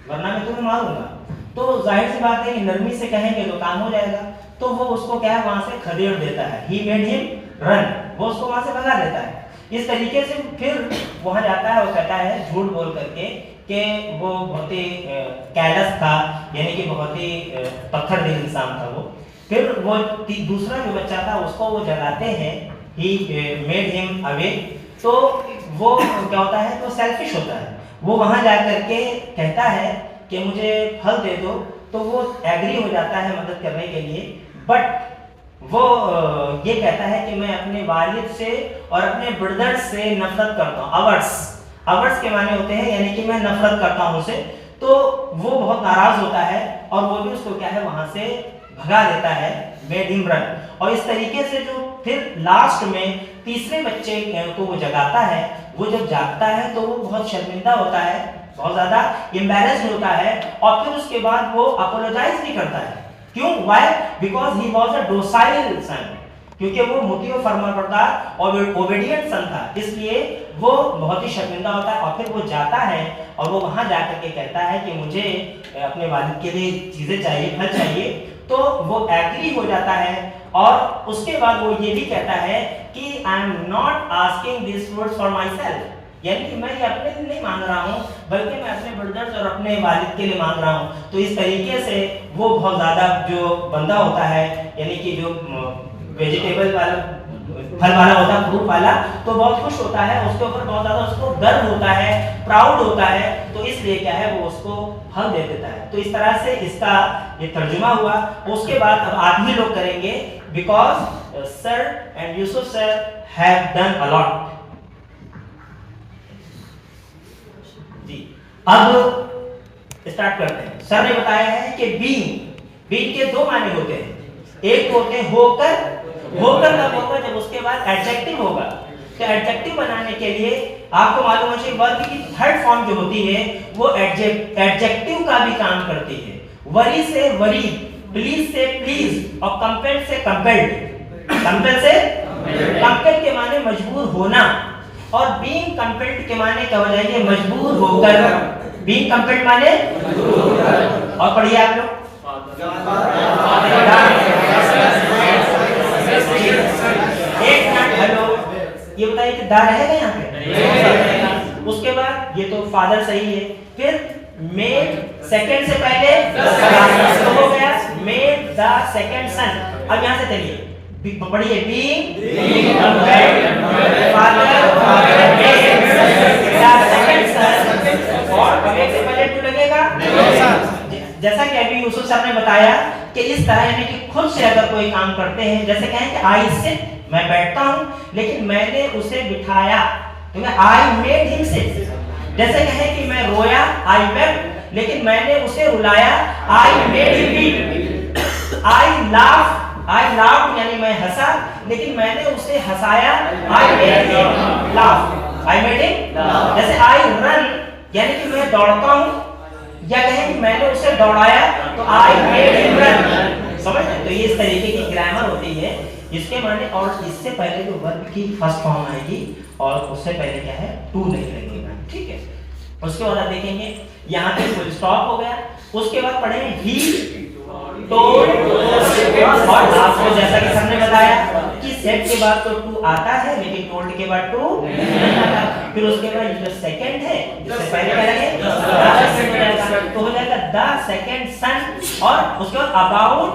वरना मैं तुम्हें मारूंगा। तो जाहिर सी बात है कि नरमी से कहेंगे तो काम हो जाएगा, तो वो उसको क्या है, वहां से खदेड़ देता है, ही मेड हिम रन, वो उसको वहां से भगा देता है। इस तरीके से फिर वहां जाता है, वो कहता है झूठ बोल करके कि वो बहुत ही कैलस था, यानी कि बहुत ही पत्थर दिल इंसान था वो। फिर वो दूसरा जो बच्चा था उसको वो जगाते हैं, ही मेड हिम अवेक। तो वो क्या होता है, तो सेल्फिश होता है, वो वहां जा करके कहता है कि मुझे फल दे दो, तो वो एग्री हो जाता है मदद करने के लिए, बट वो ये कहता है कि मैं अपने वालिद से और अपने ब्रदर्स से नफरत करता हूँ। अवर्स के माने होते हैं, यानी कि मैं नफरत करता हूँ उसे। तो वो बहुत नाराज होता है, और वो भी उसको क्या है, वहां से भगा देता है, मेड हिम रन। और इस तरीके से जो फिर लास्ट में तीसरे बच्चे को वो जगाता है, वो जब जागता है तो वो बहुत शर्मिंदा होता है, बहुत ज्यादा एम्बैरेस्ड होता है, और फिर उसके बाद वो अपोलोजाइज भी करता है। क्यों? Why? Because he was a docile son, क्योंकि वो मुती और फर्माबरदार और ओबीडिएंट सन था, इसलिए वो बहुत ही शर्मिंदा होता है। और फिर वो जाता है, और वो वहां जाकर के कहता है कि मुझे अपने वालिद के लिए चीजें चाहिए, फल चाहिए। तो वो एग्री हो जाता है, और उसके बाद वो ये भी कहता है कि I am not asking this fruits for my self, यानी कि मैं ये अपने लिए नहीं मांग रहा हूँ, बल्कि मैं अपने ब्रदर्स और अपने वालिद के लिए मांग रहा हूँ। तो इस तरीके से वो बहुत ज़्यादा जो बंदा होता है, यानी कि जो वेजिटेबल वाला, फल वाला होता है, फ्रूट वाला, तो बहुत खुश होता है, उसके ऊपर बहुत ज़्यादा उसको गर्व होता है, प्राउड होता है। तो इसलिए क्या है, वो उसको फल दे देता है। तो इस तरह से इसका ये तर्जुमा हुआ। उसके बाद अब आप ही लोग करेंगे, because sir and Yusuf sir have done a lot. अब स्टार्ट करते हैं। सर ने बताया है कि बीइंग के 2 माने होते हैं। एक होते हैं होकर कब होगा, जब उसके बाद एडजेक्टिव होगा। तो एडजेक्टिव बनाने के लिए आपको मालूम होना चाहिए वर्ब की 3rd फॉर्म जो होती है वो एडजेक्टिव का भी काम करती है। वरी से वरी, प्लीज से प्लीज, और कंपेल से कंपेल्ड। कंपेल से कंपेल के माने मजबूर होना, और बीइंग कंपेल्ड के माने क्या हो जाएंगे, मजबूर होकर। बीइंग कंपेल्ड माने और पढ़िए आप लोग, एक मिनट, हेलो, ये बताइए कि दा रहेगा यहाँ पे? उसके बाद ये तो फादर सही है, फिर मेड सेकंड से पहले तो हो गया मेड द सेकंड सन। अब यहाँ से चलिए पढ़िए, being compelled father made the second son, और मेड से पहले टू लगेगा। जैसा कि अभी यूसुफ सर ने बताया कि इस तरह, यानी कि खुद से अगर कोई काम करते हैं, जैसे कहें कि आई सिट, मैं बैठता हूं, लेकिन मैंने उसे बिठाया, तो मैं आई मेड हिम सिट। जैसे कहें कि मैं रोया, आई वेप्ट, लेकिन मैंने उसे रुलाया, I made him weep. I laugh यानी मैं हंसा, लेकिन मैंने उसे हंसाया, I made him laugh. I made him, जैसे आई रन यानी कि मैं दौड़ता हूं, या कहें कि मैंने उसे दौड़ाया तो आई मेड हिम रन। समझ रहे? तो ये इस तरीके की ग्रामर होती है इसके माने। और इससे पहले जो वर्ब की फर्स्ट फॉर्म आएगी और उससे पहले क्या है, टू नहीं लगेगा, ठीक है। उसके बाद आप देखेंगे यहाँ पे फुल स्टॉप हो गया। उसके बाद पढ़ेंगे ही टोल्ड, और आपको जैसा कि हमने बताया कि सेड के बाद तो टू आता है, लेकिन टोल्ड के बाद टू नहीं आता। फिर उसके बाद जो सेकंड है, इससे पहले क्या लगेगा, तो हो जाएगा द सेकंड सन। और उसके बाद अबाउट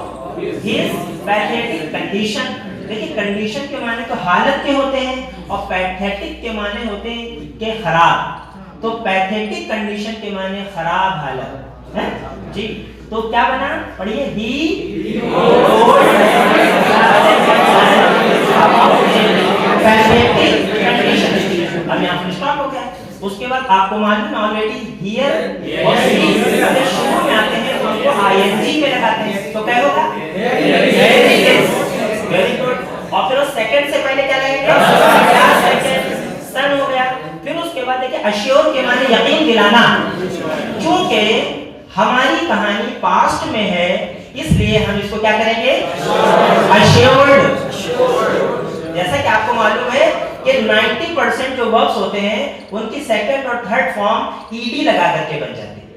हिज पैथेटिक कंडीशन। देखिए कंडीशन के माने तो हालत के होते हैं, और पैथेटिक के माने होते हैं कि खराब। तो पैथेटिक कंडीशन के माने खराब हालत है जी। तो क्या बना, पढ़िए ही पैथेटिक कंडीशन। अब यहाँ स्टॉप हो गया। उसके बाद आपको मालूम ऑलरेडी हियर और सी अगर शुरू में आते हैं तो उनको आईएनजी में लगाते हैं, तो क्या होगा, वेरी गुड। और फिर सेकंड से पहले क्या लगेगा, सेकंड सन हो गया। फिर उसके बाद देखिए अश्योर के माने यकीन दिलाना। क्योंकि हमारी कहानी पास्ट में है, इसलिए हम इसको क्या करेंगे, अश्योर्ड। जैसा कि आपको मालूम है कि 90% जो वर्ब्स होते हैं उनकी सेकंड और थर्ड फॉर्म ईडी लगा करके बन जाती है,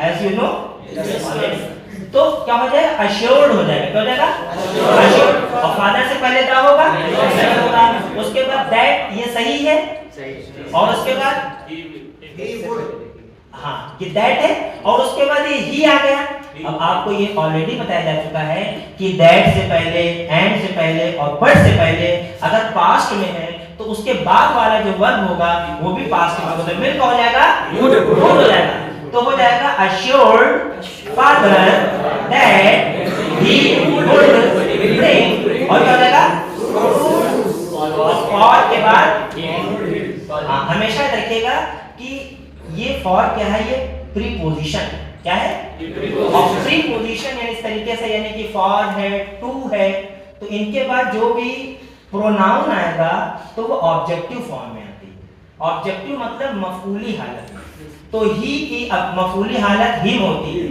एज यू नो। तो क्या हो जाएगा, अश्योर्ड हो जाएगा। क्या हो जाएगा, अश्योर्ड। और फादर से पहले क्या होगा, उसके बाद दैट, ये सही है, और उसके बाद हाँ कि दैट है, और उसके बाद ये ही आ गया। अब आपको ये ऑलरेडी बताया जा चुका है कि दैट से पहले, एंड से पहले और बट से पहले अगर पास्ट में है तो उसके बाद वाला जो वर्ब होगा वो भी पास्ट में होगा, मिलकर हो जाएगा वुड हो जाएगा। तो हो जाएगा assured father that he would bring, और क्या हो जाएगा, और के बाद हमेशा रखिएगा कि ये फॉर क्या है, ये प्रीपोजिशन क्या है, और प्रीपोजिशन यानी इस तरीके से, यानी कि फॉर है, टू है, तो इनके बाद जो भी प्रोनाउन आएगा तो वो ऑब्जेक्टिव फॉर्म में आती है। ऑब्जेक्टिव मतलब मफूली हालत। तो ही की अब मफूली हालत हिम होती है,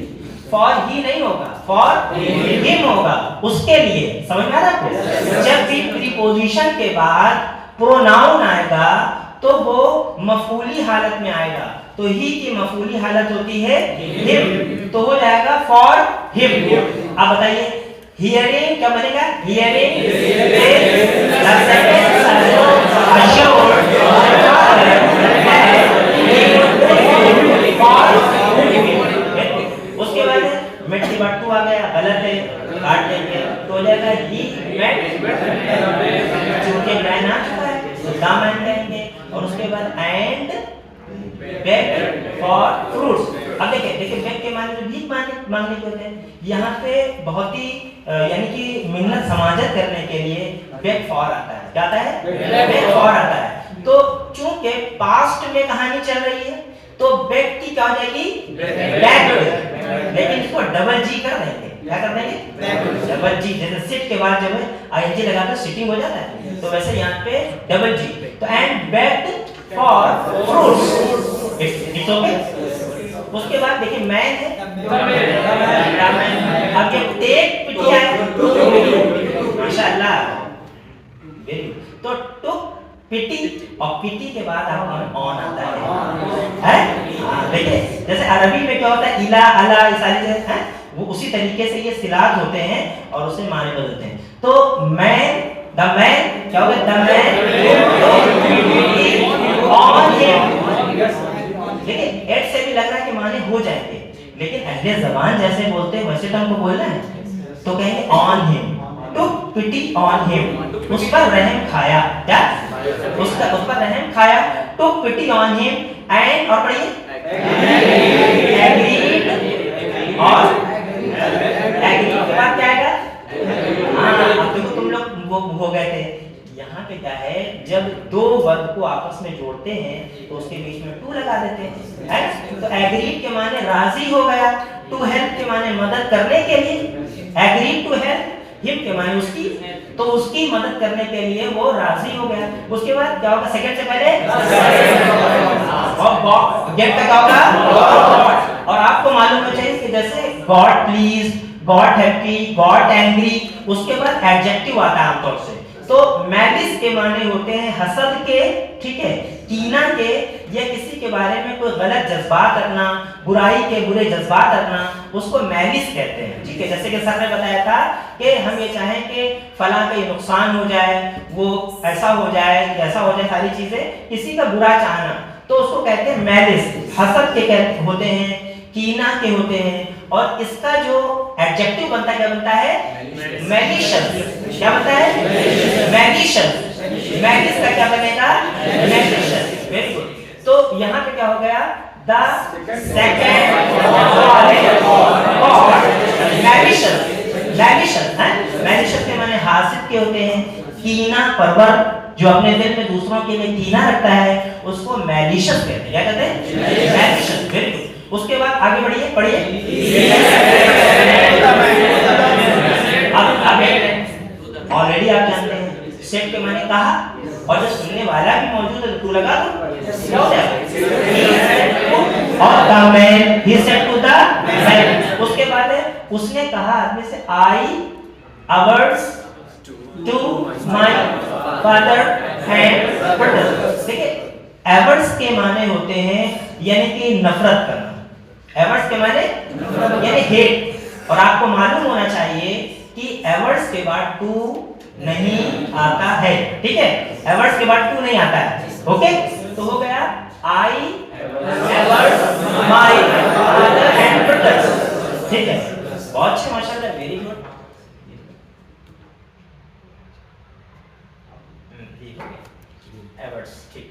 फॉर ही नहीं होगा, फॉर हिम होगा उसके लिए। समझ में आ रहा है आपको? जब भी प्रीपोजिशन के बाद प्रोनाउन आएगा तो वो मफूली हालत में आएगा। तो ही की मफूली हालत होती है हिम, तो हो जाएगा फॉर हिम। अब बताइए हियरिंग क्या बनेगा, हियरिंग उसके बाद मेट की बात आ गया, गलत है, काट देंगे तो हो जाएगा ही मेट, क्योंकि मैन आ चुका है तो द मैन कहेंगे। और उसके बाद एंड बेग फॉर फ्रूट्स। अब देखिए बेग के माने जो भीख मांगने के होते हैं, यहाँ पे बहुत ही यानी कि मिन्नत समाजत करने के लिए बेग फॉर आता है। क्या आता है, बेग फॉर आता है। तो चूंकि पास्ट में कहानी चल रही है तो बेग की क्या हो जाएगी, बेग, लेकिन इसको डबल जी कर देंगे। क्या कर देंगे, डबल जी। जैसे सिट के बाद जब आईएनजी लगाकर सिटिंग हो जाता है, तो वैसे यहाँ पे डबल जी। तो and bagged for fruits, it's okay. उसके बाद देखिए मैन है, अब ये टेक पिटिया है, माशाअल्लाह वेरी गुड। तो टुक पिटी, और पिटी के बाद आपका ऑन आता है, देखिए जैसे अरबी में क्या होता है, इला अला ये सारी चीजें हैं, वो उसी तरीके से ये सिलात होते हैं और उससे माने बदलते हैं। तो मैन, द मैन क्या होगा, द मैन ऑन हिम। देखिए एट से भी लग रहा है कि माने हो जाएंगे, लेकिन अहले ज़बान जैसे बोलते हैं वैसे तो हमको बोलना है, तो कहेंगे on him, to pity on him, उस पर रहम खाया। क्या, उस पर रहम खाया, to pity on him, and और पढ़िए एग्रीड, और एग्रीड के बाद क्या आएगा, अब देखो तुम लोग वो हो गए थे यहाँ पे क्या है, जब दो वर्ब को आपस में जोड़ते हैं तो उसके बीच में टू लगा देते हैं, है ना? तो एग्रीड के माने राजी हो गया, टू हेल्प के माने मदद करने के लिए, एग्रीड टू हेल्प, हिम के माने उसकी, तो उसकी मदद करने के लिए वो राजी हो गया। उसके बाद क्या होगा, सेकंड से पहले और गेट का क्या होगा, और आपको मालूम होना चाहिए कि जैसे God please, God happy, God angry, उसके बाद एडजेक्टिव आता है आमतौर से। तो मैलिस के माने होते हैं हसद के, ठीक है, कीना के, या किसी के बारे में कोई गलत जज्बात रखना, बुराई के बुरे जज्बात रखना, उसको मैलिस कहते हैं, ठीक है। जैसे कि सर ने बताया था कि हम ये चाहें कि फलां का ये नुकसान हो जाए, वो ऐसा हो जाए, ऐसा हो जाए, सारी चीजें, किसी का बुरा चाहना, तो उसको कहते हैं मैलिस। हसद के होते हैं, कीना के होते हैं, और इसका जो एडजेक्टिव बनता है क्या बनता है, मैलिशियस। क्या बनता है, मैलिशियस। मैलिस का क्या बनेगा, मैलिशियस। Very good. तो यहाँ पे क्या हो गया, द सेकंड मैलिशियस। मैलिशियस है, मैलिशियस के माने हासिद के होते हैं, कीना परवर, जो अपने दिल में दूसरों के लिए कीना रखता है उसको मैलिशियस कहते हैं। क्या कहते हैं, मैलिशियस। Very good. उसके बाद आगे बढ़िए, पढ़िए। अब ऑलरेडी आप जानते हैं सेट के माने कहा, और जो सुनने वाला भी मौजूद है तो लगा दो, क्या हो जाएगा, और the man he said to the man. उसके बाद है उसने कहा आदमी से, I avers to my father and brother. देखिए एवर्स के माने होते हैं यानी कि नफरत करना, एवर्स के माने यानी हेट, और आपको मालूम होना चाहिए कि एवर्स के बाद टू नहीं आता है, ठीक है, एवर्स के बाद टू नहीं आता है, ओके। तो हो गया I avers my father and brother, ठीक है, बहुत अच्छे, माशाल्लाह, वेरी गुड। एवर्स, ठीक।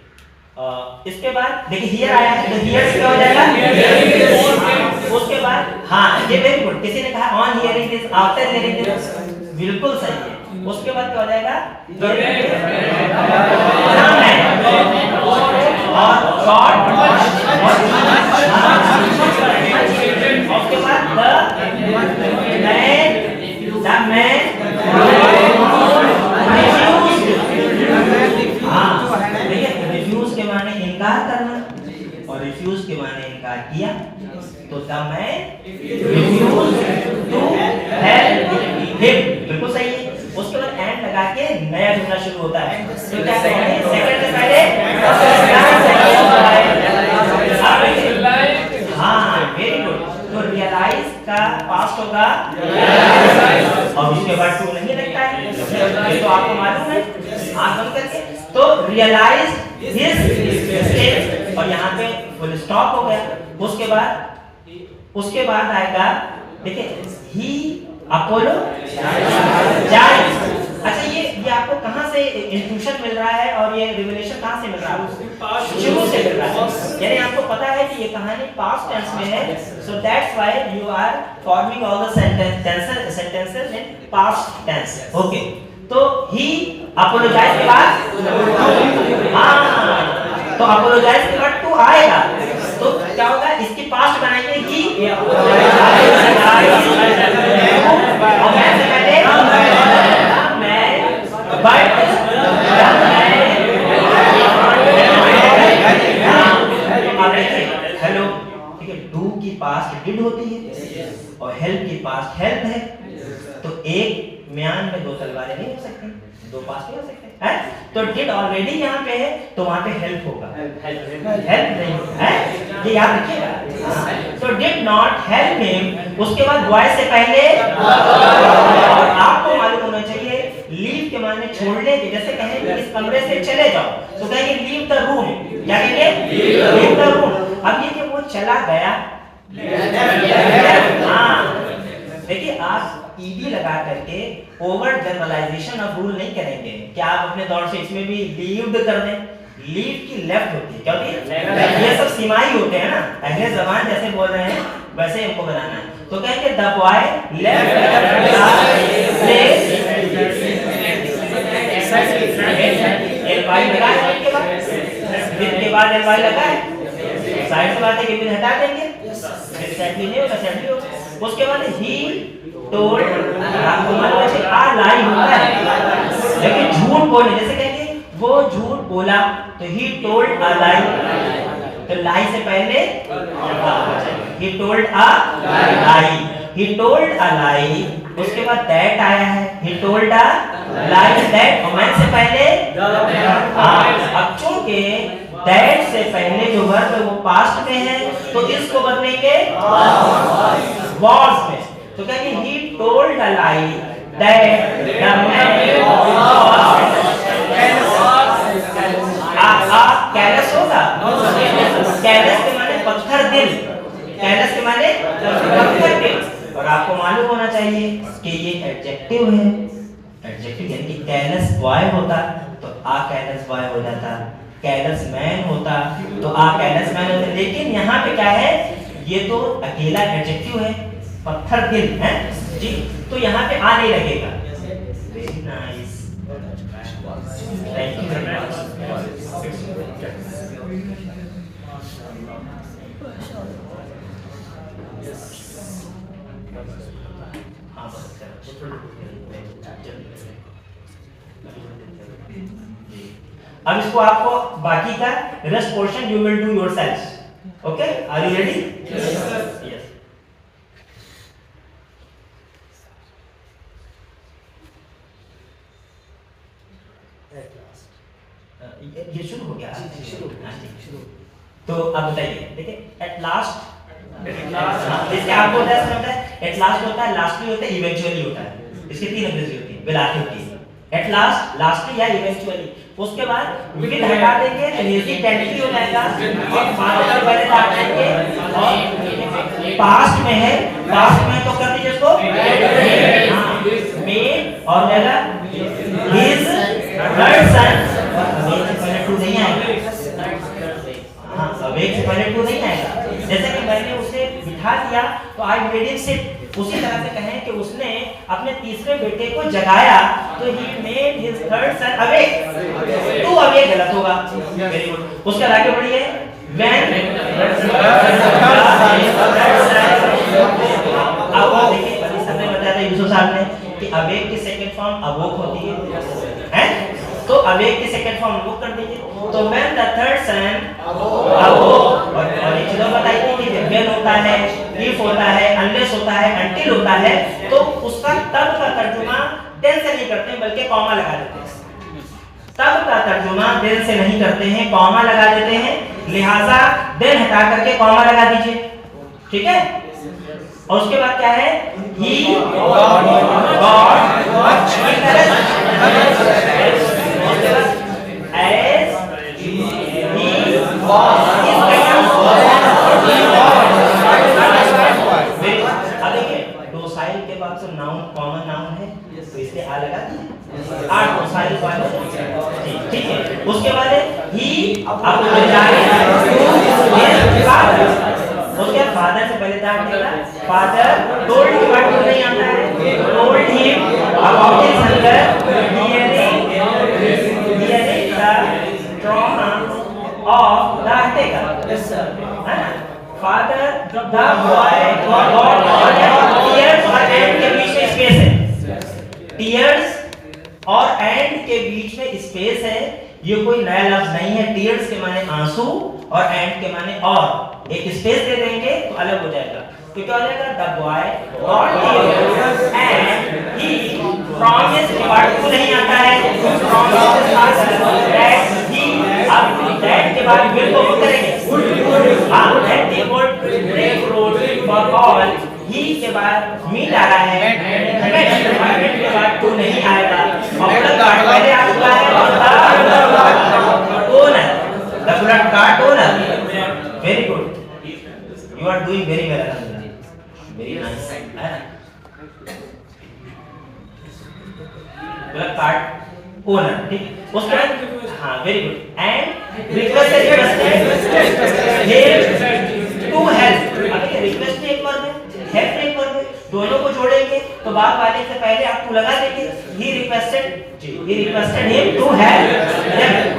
इसके बाद देखिए हियर आया है, तो हियर से क्या हो जाएगा, उसके बाद हाँ ये वेरी गुड, किसी ने कहा on hearing this, after hearing this, बिल्कुल सही है। उसके बाद क्या हो जाएगा, और शॉर्ट, उसके बाद द मैन रिफ्यूज के माने इनकार करना, और रिफ्यूज के माने इनकार किया, तो the man refuse to help him, बिल्कुल सही है। उसके बाद एंड लगा के नया जुमला शुरू होता है, तो क्या कहेंगे, सेकंड से पहले हाँ वेरी गुड। तो रियलाइज का पास्ट होगा और उसके बाद टू नहीं लगता है, ये तो आपको मालूम है, आंख बंद करके। तो रियलाइज हिज मिस्टेक, और यहाँ पे फुल स्टॉप हो गया। उसके बाद आएगा, देखिए ही अपोलो जाइज। अच्छा ये आपको कहाँ से इंट्यूशन मिल रहा है और ये रिवलेशन कहाँ से मिल रहा है, शुरू से मिल रहा है, यानी आपको पता है कि ये कहानी पास्ट टेंस में है, so that's why you are forming all the sentences in past tense, okay. तो ही अपोलोजाइज के बाद हाँ, तो अपोलोजाइज के बाद टू आएगा, तो क्या होगा, इसकी पास्ट बनाएंगे ही, और मैं से पहले मैं बट हेलो, ठीक है, डू की पास्ट डिड होती है और हेल्प की पास्ट हेल्प है, तो एक म्यान में दो तलवारें नहीं हो सकती, दो पास नहीं हो सकते हैं। तो डिड ऑलरेडी यहाँ पे है तो वहाँ पे हेल्प होगा, हेल्प नहीं है, ये याद रखिएगा। तो डिड नॉट हेल्प हिम, उसके बाद बॉय से पहले, और आपको मालूम होना चाहिए लीव के माने छोड़ने के, जैसे कहेंगे इस कमरे से चले जाओ तो कहेंगे लीव द रूम, क्या कहेंगे, लीव द रूम। अब ये कि वो चला गया, हाँ देखिए आप ईडी लगा करके ओवर जनरलाइजेशन ऑफ रूल नहीं करेंगे, क्या आप अपने दौर से इसमें भी लीव्ड कर दें, लीव की लेफ्ट होती है, क्या होती है, ये सब सीमाई होते हैं ना, अहले ज़बान जैसे बोल रहे हैं वैसे इनको बनाना है, तो कहेंगे द बॉय लेफ्ट लगाए विद के बाद एल वाई लगाए, साइड से बात है कि विद हटा देंगे, विद सेटली नहीं होगा, सेटली होगा। उसके बाद ही टोल्ड, आपको मालूम है आ लाई होता है लेकिन झूठ बोलने, जैसे कहेंगे वो झूठ बोला तो ही टोल्ड अ लाई, तो लाई से पहले he told a lie, he told अ लाई, उसके बाद दैट आया है, he told a lie that, और मैन से पहले अब चूंकि दैट से पहले जो वर्ब है वो पास्ट में है तो इसको बदलेंगे वाज में, तो कहेंगे he told a lie that the man was callus होगा, कैलस के माने पत्थर दिल, कैलस के माने पत्थर दिल, और आपको मालूम होना चाहिए कि ये एडजेक्टिव है, एडजेक्टिव यानी कि कैलस बॉय होता तो आ कैलस बॉय हो जाता, कैलस मैन होता तो आ कैलस मैन होता, लेकिन यहाँ पे क्या है, ये तो अकेला एडजेक्टिव है, पत्थर दिल है जी, तो यहाँ पे आ नहीं लगेगा। Very nice, thank you very much. अब इसको आपको बाकी का rest portion you will do yourself, okay, are you ready? Yes. ये शुरू हो गया, शुरू। तो अब बताइए, देखिए एट लास्ट, इसके आपको होता है एट लास्ट होता है, लास्टली होता है, इवेंचुअली होता है, इसके तीन अंग्रेजी होती है, बिलाती होती है, एट लास्ट, लास्टली या इवेंचुअली। उसके बाद विद हटा देंगे तो निजी टेंटली हो जाएगा, और फादर से पहले हटा देंगे, और पास्ट में है, पास्ट में तो कर दीजिए इसको मेड, और लेगा हिज थर्ड सन, मेड से पहले टू नहीं आएगा, वेट से पहले टू नहीं आएगा, जैसे कि मैंने उसे बिठा दिया तो आई मेड हिम सिट, उसी तरह से कहें कि उसने अपने तीसरे बेटे को जगाया तो he made his third son awake, to awake गलत होगा, वेरी गुड। उसके आगे बढ़िए, व्हेन, अब देखिए अभी सबने बताया था यूसुफ साहब ने कि अवेक की सेकंड फॉर्म अवोक होती है, तो अवेक की सेकंड फॉर्म अवोक कर दीजिए, तो when the third son awoke, और एक चीज बताई थी कि जब व्हेन होता है, इफ होता है, अनलेस होता है, अनटिल होता है, तो उसका तब का तर्जुमा देन से नहीं करते हैं बल्कि कॉमा लगा देते हैं, तब का तर्जुमा देन से नहीं करते हैं, कॉमा लगा देते हैं, लिहाजा देन हटा करके कॉमा लगा दीजिए, ठीक है। और उसके बाद क्या है, ही गॉड एज ही अब देखिए डोसाइल के बाद तो नाउन कॉमन नाउन है तो इसलिए आ लगा दीजिए, आठ डोसाइल ठीक है। उसके बाद ही अब उसके फादर से पहले था फादर टोल्ड के बाद नहीं आता है, told him about his hunger hearing the trauma of the attacker, yes sir. Father the boy God tears और एंड के बीच में स्पेस है, टीयर्स और एंड के बीच में स्पेस है, ये कोई नया लफ्ज नहीं है, टीयर्स के माने आंसू और एंड के माने और, एक स्पेस दे देंगे तो अलग हो जाएगा, तो क्या हो जाएगा, the boy got tears and he from his part को नहीं आता है, from his part that he, अब दैट के बाद विल को करेंगे, हां that they would break road for all, he के बाद मीट आ रहा है, मीट के बाद टू नहीं आएगा, और ब्लड कार्ड पहले आ चुका है, और owner the blood card owner, very good, you are doing very well, alhamdulillah, very nice, blood card owner, ठीक। उसके बाद हाँ very good, and requested to help, अभी रिक्वेस्ट एक वर्ब है, हेल्प एक वर्ब है, दोनों को जोड़ेंगे तो बात वाले से पहले आप टू लगा देंगे। He requested him to help.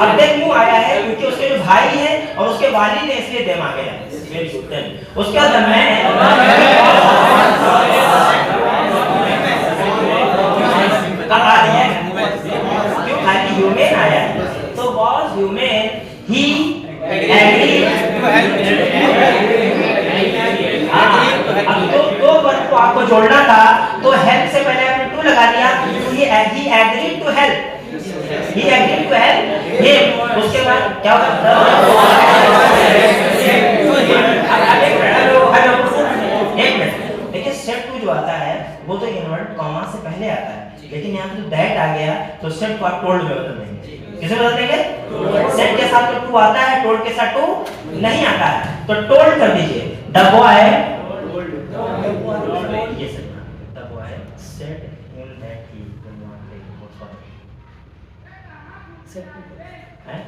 अब देख क्यों आया है, क्योंकि उसके जो भाई है और उसके वालिद है, इसलिए देम आ गया। Very good. देन उसके बाद मैं आ रही है, क्यों खाली ह्यूमन आया है, तो वाज ह्यूमन ही एग्री। अब दो वर्ड को आपको जोड़ना था, तो हेल्प से पहले आपने टू लगा दिया, तो he agree to help. He agree to help him. उसके बाद क्या होगा? एक मिनट, देखिए स्टेप टू जो आता है वो तो इन्वर्ट कॉमा से पहले आता है, लेकिन यहाँ पे जो दैट आ गया तो स्टेप को आप टोल्ड में बदल देंगे। किसे बदल देंगे? सेट के साथ तो टू आता है, टोल्ड के साथ टू नहीं आता है, तो टोल्ड कर दीजिए। द बॉय ये sir, the boy said him that he do not take good for है।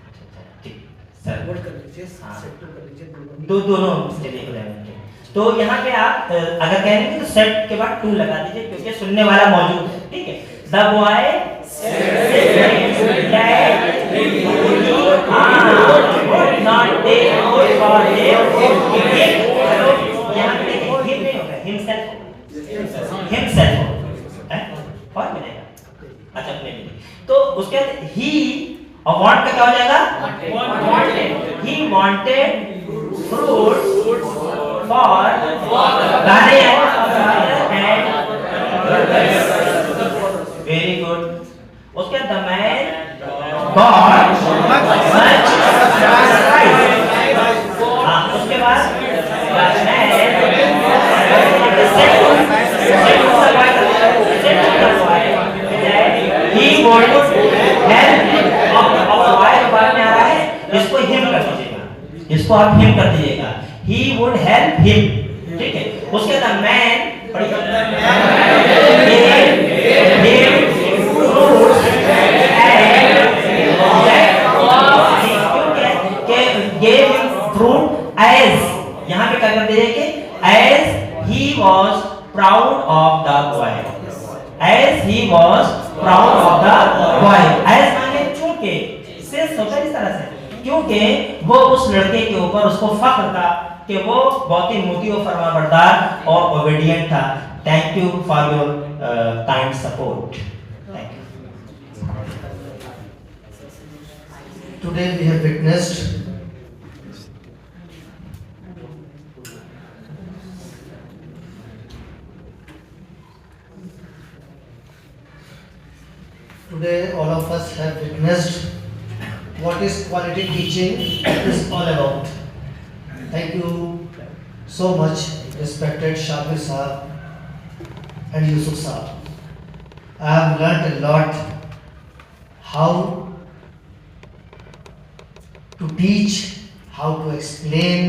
अच्छा ठीक सर, वर्ड कर लीजिए, हाँ। सेट टू कर लीजिए, दोनों चलिए हो जाएंगे। तो यहाँ पे आप अगर कहेंगे तो सेट के बाद टू लगा दीजिए, क्योंकि सुनने वाला मौजूद है। ठीक है, the boy not take good for himself है और मिलेगा। अच्छा अपने लिए, तो उसके बाद ही और वांट का क्या हो जाएगा? ही वांटेड फ्रूट फॉर गाने एंड वेरी गुड। उसके बाद द मैन गॉट मच हाँ, उसके बाद he would help। बाद में आ रहा है, इसको हिम कर दीजिएगा, इसको आप हिम कर दीजिएगा। he would help him। ठीक है, उसके बाद man gave him fruit as, यहाँ पे क्या कर दीजिए कि as he was proud of the boy, as he was proud of the boy। as माने चूंकि, सिंस होता है इस तरह से, क्योंकि वो उस लड़के के ऊपर उसको फख्र था कि वो बहुत ही मुती और फरमाबरदार और ओबीडिएंट था। Thank you for your kind support. Thank you. Today we have witnessed all of us have witnessed what is quality teaching is all about. Thank you so much, respected Shakir Sahab and Yusuf Sahab. I have learnt a lot how to teach, how to explain,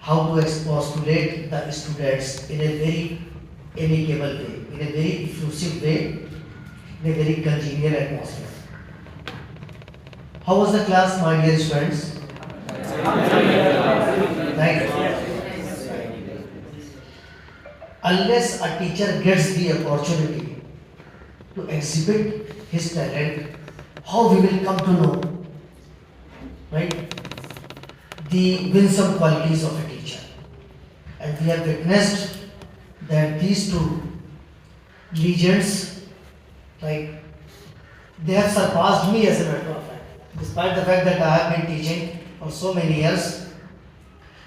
how to postulate the students in a very amicable way, in a very effusive way, in a very congenial atmosphere. How was the class, my dear students? Right. Unless a teacher gets the opportunity to exhibit his talent, how we will come to know, right, the winsome qualities of a teacher. And we have witnessed that these two legends, like, they have surpassed me as a matter of fact, despite the fact that I have been teaching for so many years,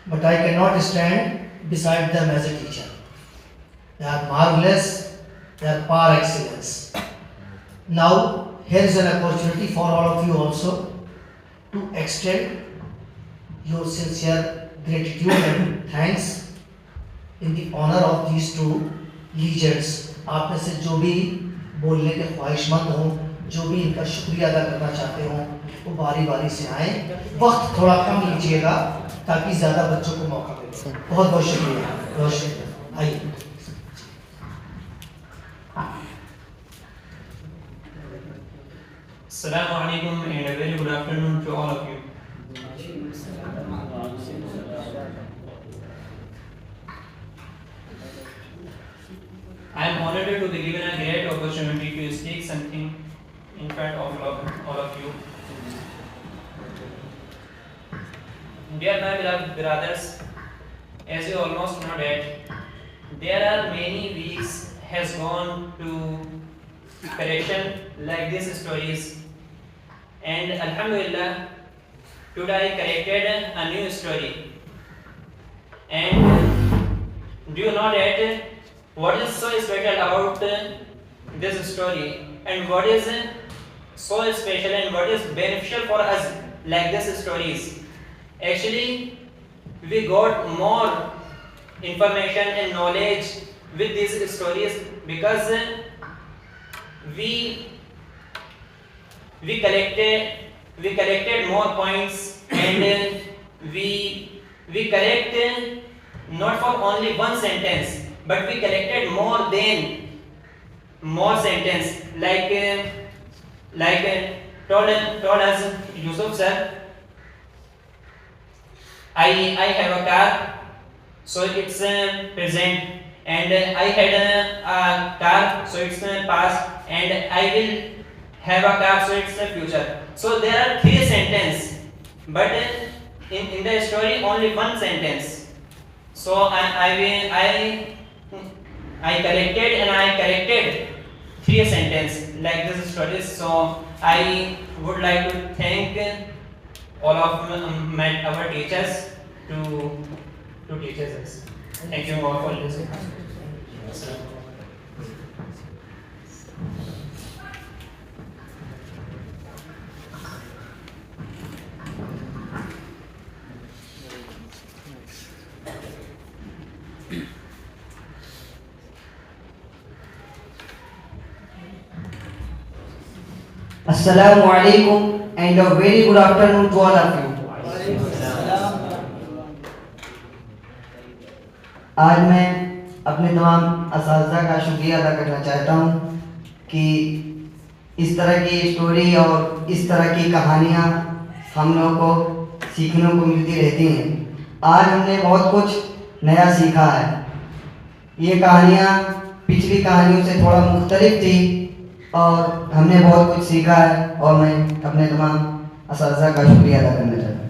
but I cannot stand beside them as a teacher. They are marvelous, they are par excellence. Now, here is an opportunity for all of you also to extend your sincere gratitude and thanks in the honor of these two legends. आप में से जो भी बोलने के ख्वाहिशमंद हों, जो भी इनका शुक्रिया अदा करना चाहते हों, वो बारी बारी से आए। वक्त थोड़ा कम लीजिएगा ताकि ज़्यादा बच्चों को मौका मिले। बहुत बहुत शुक्रिया, बहुत शुक्रिया। आइए। Assalamu alaikum and a very good afternoon to all of you. honored to be given a great opportunity to speak something in front of all of you. Dear my beloved brothers, as you almost know that there are many weeks has gone to correction like these stories, and Alhamdulillah, today I corrected a new story. And do you know that what is so special about this story, and what is so special and what is beneficial for us like these stories? Actually, we got more information and knowledge with these stories because we collected more points, and we correct not for only one sentence, but we collected more sentence like told us Yusuf sir. I have a car, so it's present, and I had a car, so it's past, and I will have a car, so it's the future. So there are three sentences, but in the story only one sentence. So I collected and I corrected three sentences like this story. So I would like to thank all of our teachers to teach us. Thank you all for listening. Assalamu alaikum and a very good afternoon to all of you. आज मैं अपने तमाम असातिज़ा का शुक्रिया अदा करना चाहता हूँ कि इस तरह की स्टोरी और इस तरह की कहानियाँ हम लोगों को सीखने को मिलती रहती हैं। आज हमने बहुत कुछ नया सीखा है। ये कहानियाँ पिछली कहानियों से थोड़ा मुख्तलिफ थी और हमने बहुत कुछ सीखा है, और मैं अपने तमाम असातिज़ा का शुक्रिया अदा करना चाहता हूँ।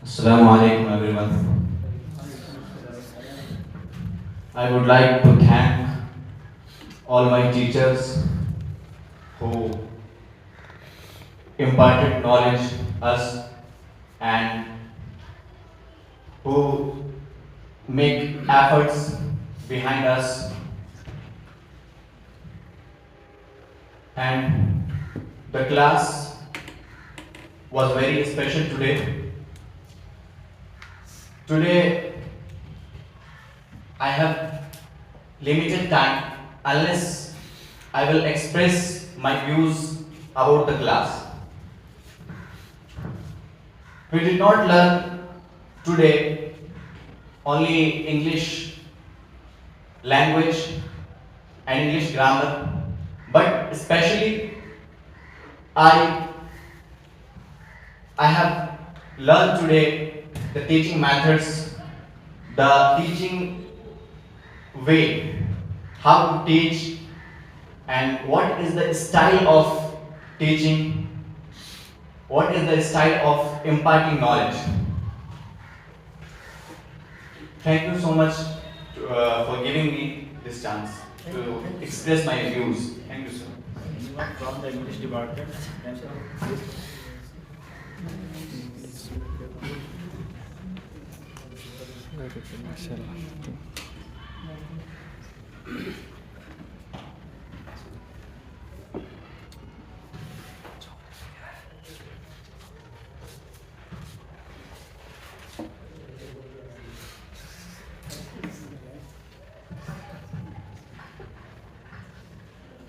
Assalamu alaikum everyone. I would like to thank all my teachers who imparted knowledge us and who make efforts behind us, and the class was very special today. Today I have limited time unless I will express my views about the class. We did not learn today only English language and English grammar, but especially I have learned today the teaching methods, the teaching way, how to teach, and what is the style of teaching, what is the style of imparting knowledge. Thank you so much for giving me this chance to express my views. Thank you, sir. Anyone from the English department?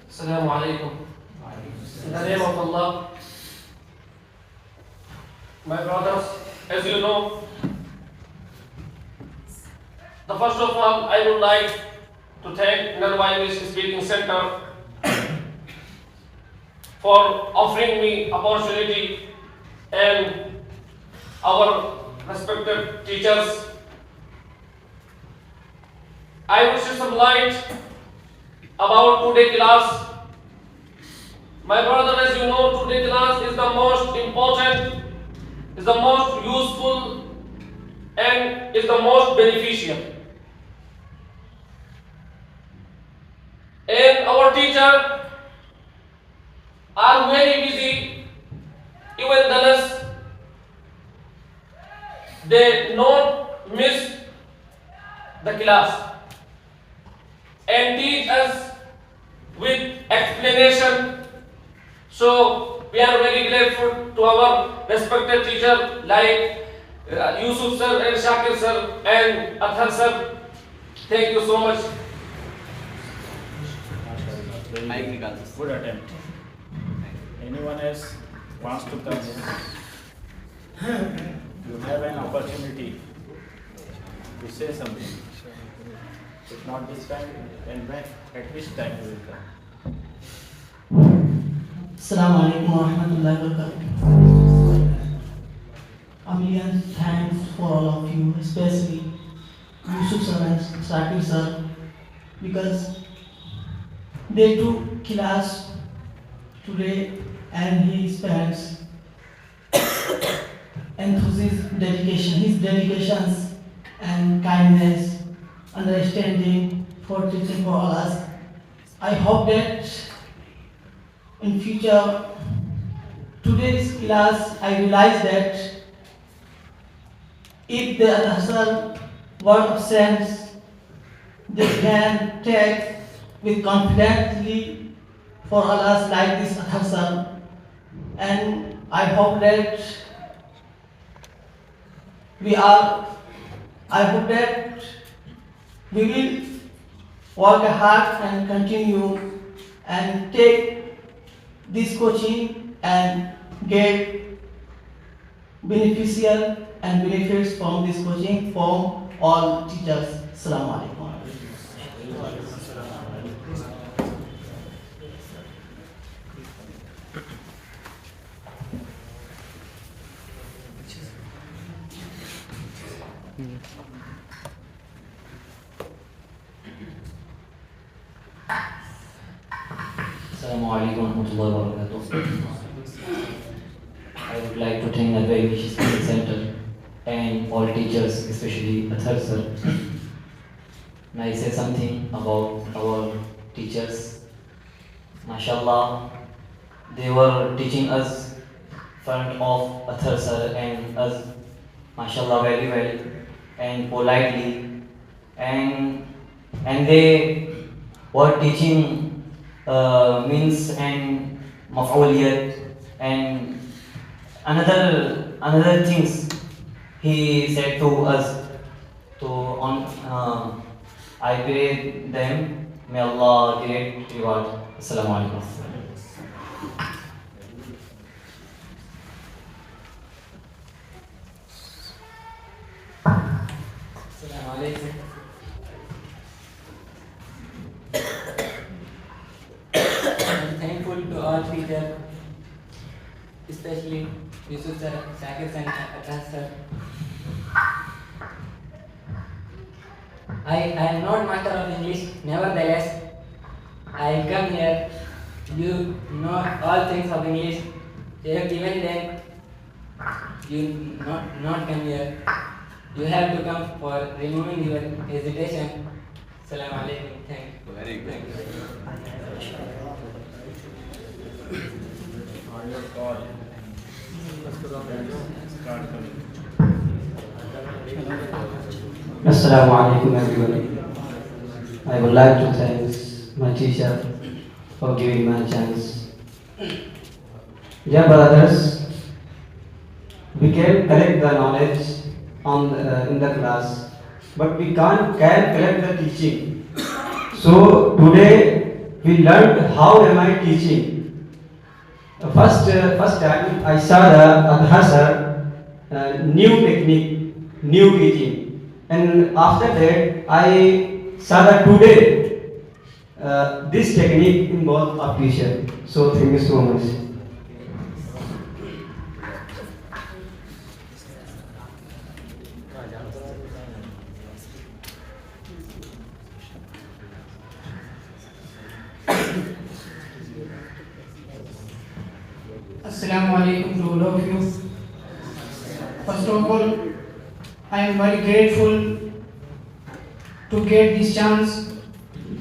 Assalamu alaikum. In the name of Allah, my brothers, as you know, The first of all, I would like to thank Narwa English Speaking Center for offering me opportunity and our respected teachers. I would shed some light about today's class. My brother, as you know, today's class is the most important, is the most useful, and is the most beneficial. And our teacher are very busy, even thus they not miss the class and teach us with explanation. So we are very grateful to our respected teacher like Yusuf sir and Shakir sir and Athar sir. Thank you so much. Good attempt. Anyone else wants to come in? You have an opportunity to say something. If not this time, then when? At which time you will come? Assalamu alaikum wa rahmatullahi wa barakatuh. A million thanks for all of you, especially Yusuf sir and Shakir sir, because they took class today and he spends enthusiasm, his dedications and kindness, understanding for teaching for all us. I hope that in future, today's class, I realized that if the Adhasar were absent, they can take with confidently for Allahs like this Adhasar. And I hope that we will work hard and continue and take this coaching and get beneficial and benefits from this coaching from all teachers. Assalamu alaikum. Assalamu alaikum warahmatullahi wabarakatuh. I would like to thank Narwa English Speaking Center and all teachers, especially Athar sir. May I say something about our teachers? MashaAllah, they were teaching us front of Athar sir and us, MashaAllah, very well and politely, and they were teaching means and maf'uliyat and another things he said to us to on I pray them, may Allah great reward. Assalamu alaikum. Assalamu alaikum. I'm thankful to all teachers, especially Yusuf sir, Shakir sir, and Athar sir. I am not master of English, nevertheless, I come here. You know all things of English. They have given them. You not come here. You have to come for removing your hesitation. Assalamu alaikum. Thank you. Very good. On your call. Start coming. Assalamu alaikum everybody. I would like to thank my teacher for giving me a chance. Dear brothers, we can collect the knowledge in the class, but we can collect the teaching. So today we learned how am I teaching. First time I saw the Adhasar new technique, new teaching. And after that, I saw that today this technique in both appreciate. So thank you so much. Assalamu alaikum to all of you. First of all, I am very grateful to get this chance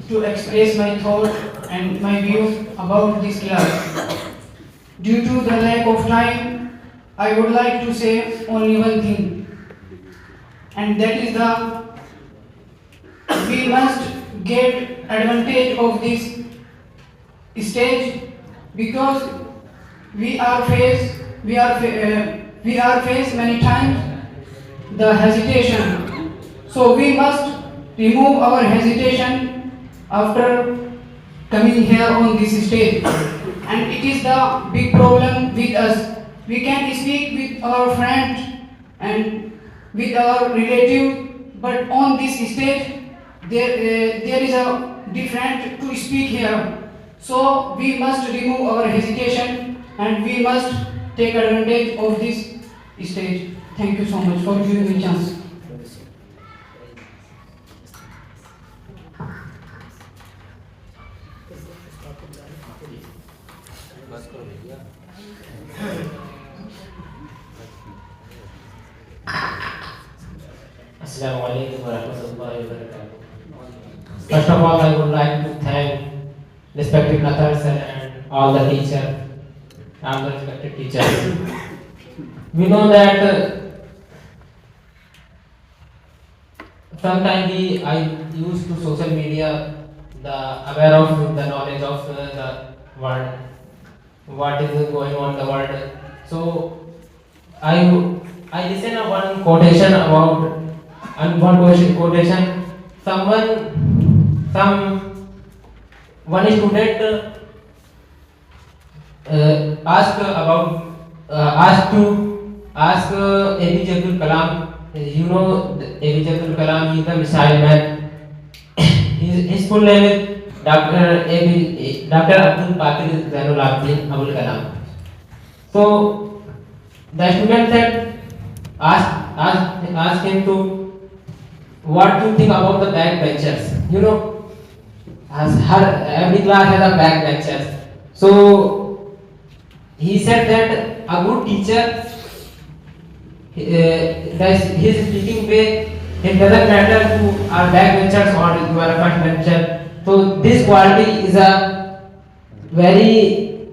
to express my thought and my view about this class. Due to the lack of time, I would like to say only one thing, and that is we must get advantage of this stage, because we are faced many times the hesitation. So we must remove our hesitation after coming here on this stage. And it is the big problem with us. We can speak with our friends and with our relative, but on this stage there is a different to speak here. So we must remove our hesitation and we must take advantage of this stage. Thank you so much for giving me a chance. Assalamu alaikum wa rahmatullahi wa barakatuh. First of all, I would like to thank respected authors and all the teachers, all the respected teachers. We know that sometimes I use to social media the aware of the knowledge of the world, what is going on in the world. So I listen to one quotation about quotation. One student ask APJ Abdul Kalam. You know APJ Abdul Kalam, he is the missile man. His full name is Dr. Abdul Qadir Zainul Abidin Abdul Kalam. So the student said, ask him to, what do you think about the backbenchers? You know, every class has a backbenchers. So he said that a good teacher, his speaking way, it doesn't matter who are backbenchers or you are a front bencher. So this quality is a very,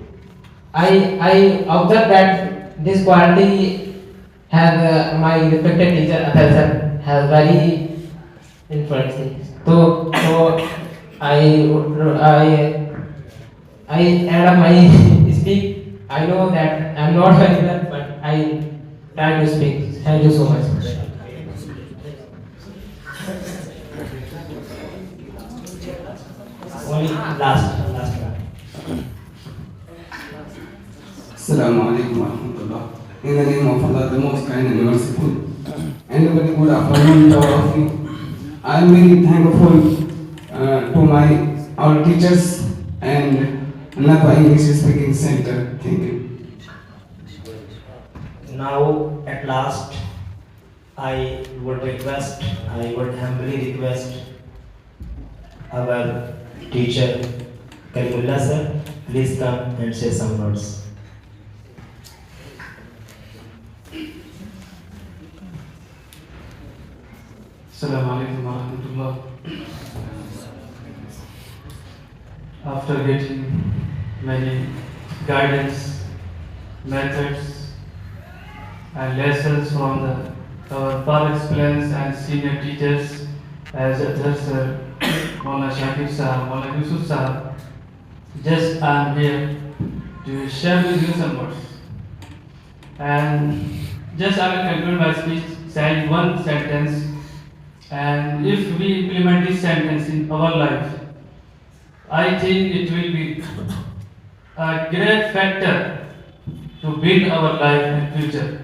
I observed that this quality has my respected teacher Atal sir has very influencing. So I end up my speak. I know that I'm not very well, but I try to speak. Thank you so much. Only last one. Assalamu alaikum wa rahmatullah. In the name of Allah, the most kind and merciful, and a very good afternoon to all of you. I am very thankful to our teachers and Nakwa English Speaking Center. Thank you. Now, at last, I would humbly request our teacher Karimullah sir, please come and say some words. Assalamu alaikum wa rahmatullah. After getting many guidance, methods and lessons from our par excellence and senior teachers as Adhar sir, Maulana Shakir sahab, Maulana Yusuf sahab, just I am here to share with you some words. And just I will conclude my speech saying one sentence. And if we implement this sentence in our life, I think it will be a great factor to build our life in future.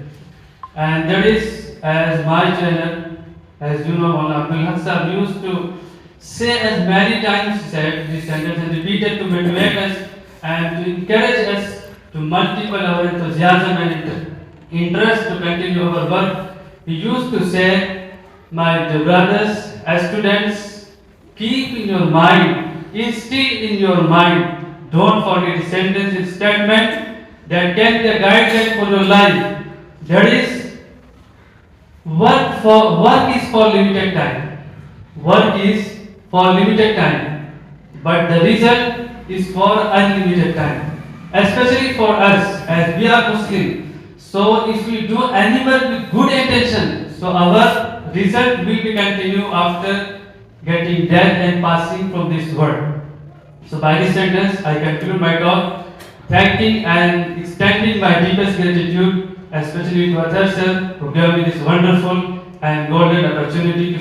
And that is, as my channel As you know, Maulana Abdul Haq Sahib used to say as many times he said this sentence and repeated to motivate us and to encourage us to multiple our enthusiasm and interest to continue our work. He used to say, my dear brothers, as students, keep in your mind, instill in your mind, don't forget the sentence and statement that can be a guideline for your life. That is, work is for limited time. Work is for limited time, but the result is for unlimited time. Especially for us, as we are Muslim. So if we do any work with good intention, so our result will be continue after getting death and passing from this world. So by this sentence, I conclude my talk, thanking and extending my deepest gratitude, especially to Azhar sir, who gave me this wonderful and golden opportunity to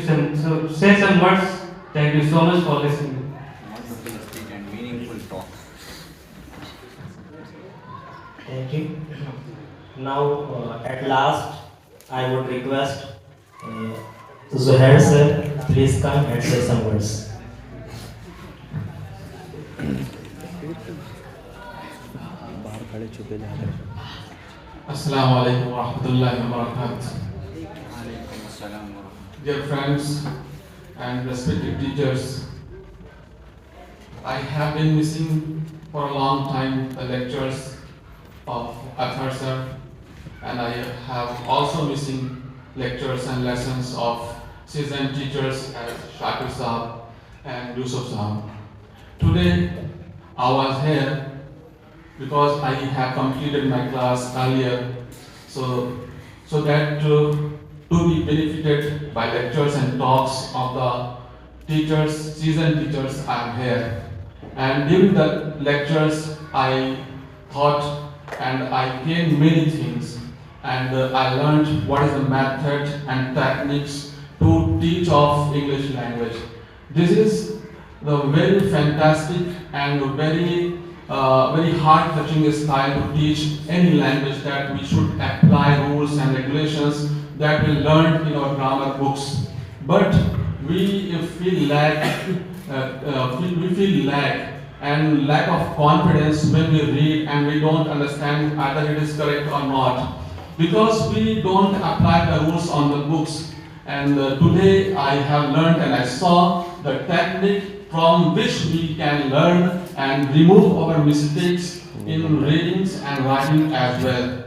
say some words. Thank you so much for listening. Thank you. Now, at last, I would request Zuhair sir, please come and say some words. Assalamu alaikum wa rahmatullahi wa barakatuh. Dear friends and respected teachers, I have been missing for a long time the lectures of Azhar sir, and I have also missing lectures and lessons of seasoned teachers as Shakir Sahab and Yusuf Sahab. Today I was here because I have completed my class earlier, so that to be benefited by lectures and talks of the teachers, seasoned teachers, I am here. And during the lectures, I thought and I gained many things, and I learned what is the method and techniques to teach of English language. This is the very fantastic and very heart-touching style to teach any language, that we should apply rules and regulations that we learned in our grammar books. But we feel lack and lack of confidence when we read and we don't understand either it is correct or not, because we don't apply the rules on the books. And today I have learned and I saw the technique from which we can learn and remove our mistakes in readings and writing as well.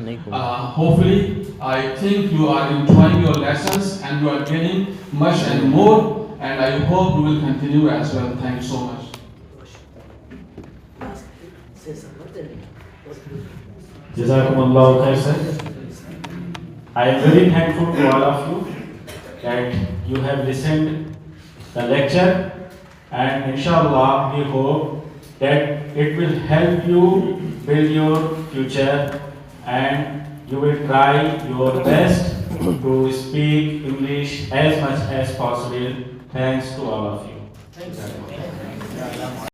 Hopefully, I think you are enjoying your lessons and you are gaining much and more, and I hope you will continue as well. Thank you so much. Jazakumullahu khair, sir. I am very thankful to all of you that you have listened the lecture, and inshallah we hope that it will help you build your future and you will try your best to speak English as much as possible. Thanks to all of you.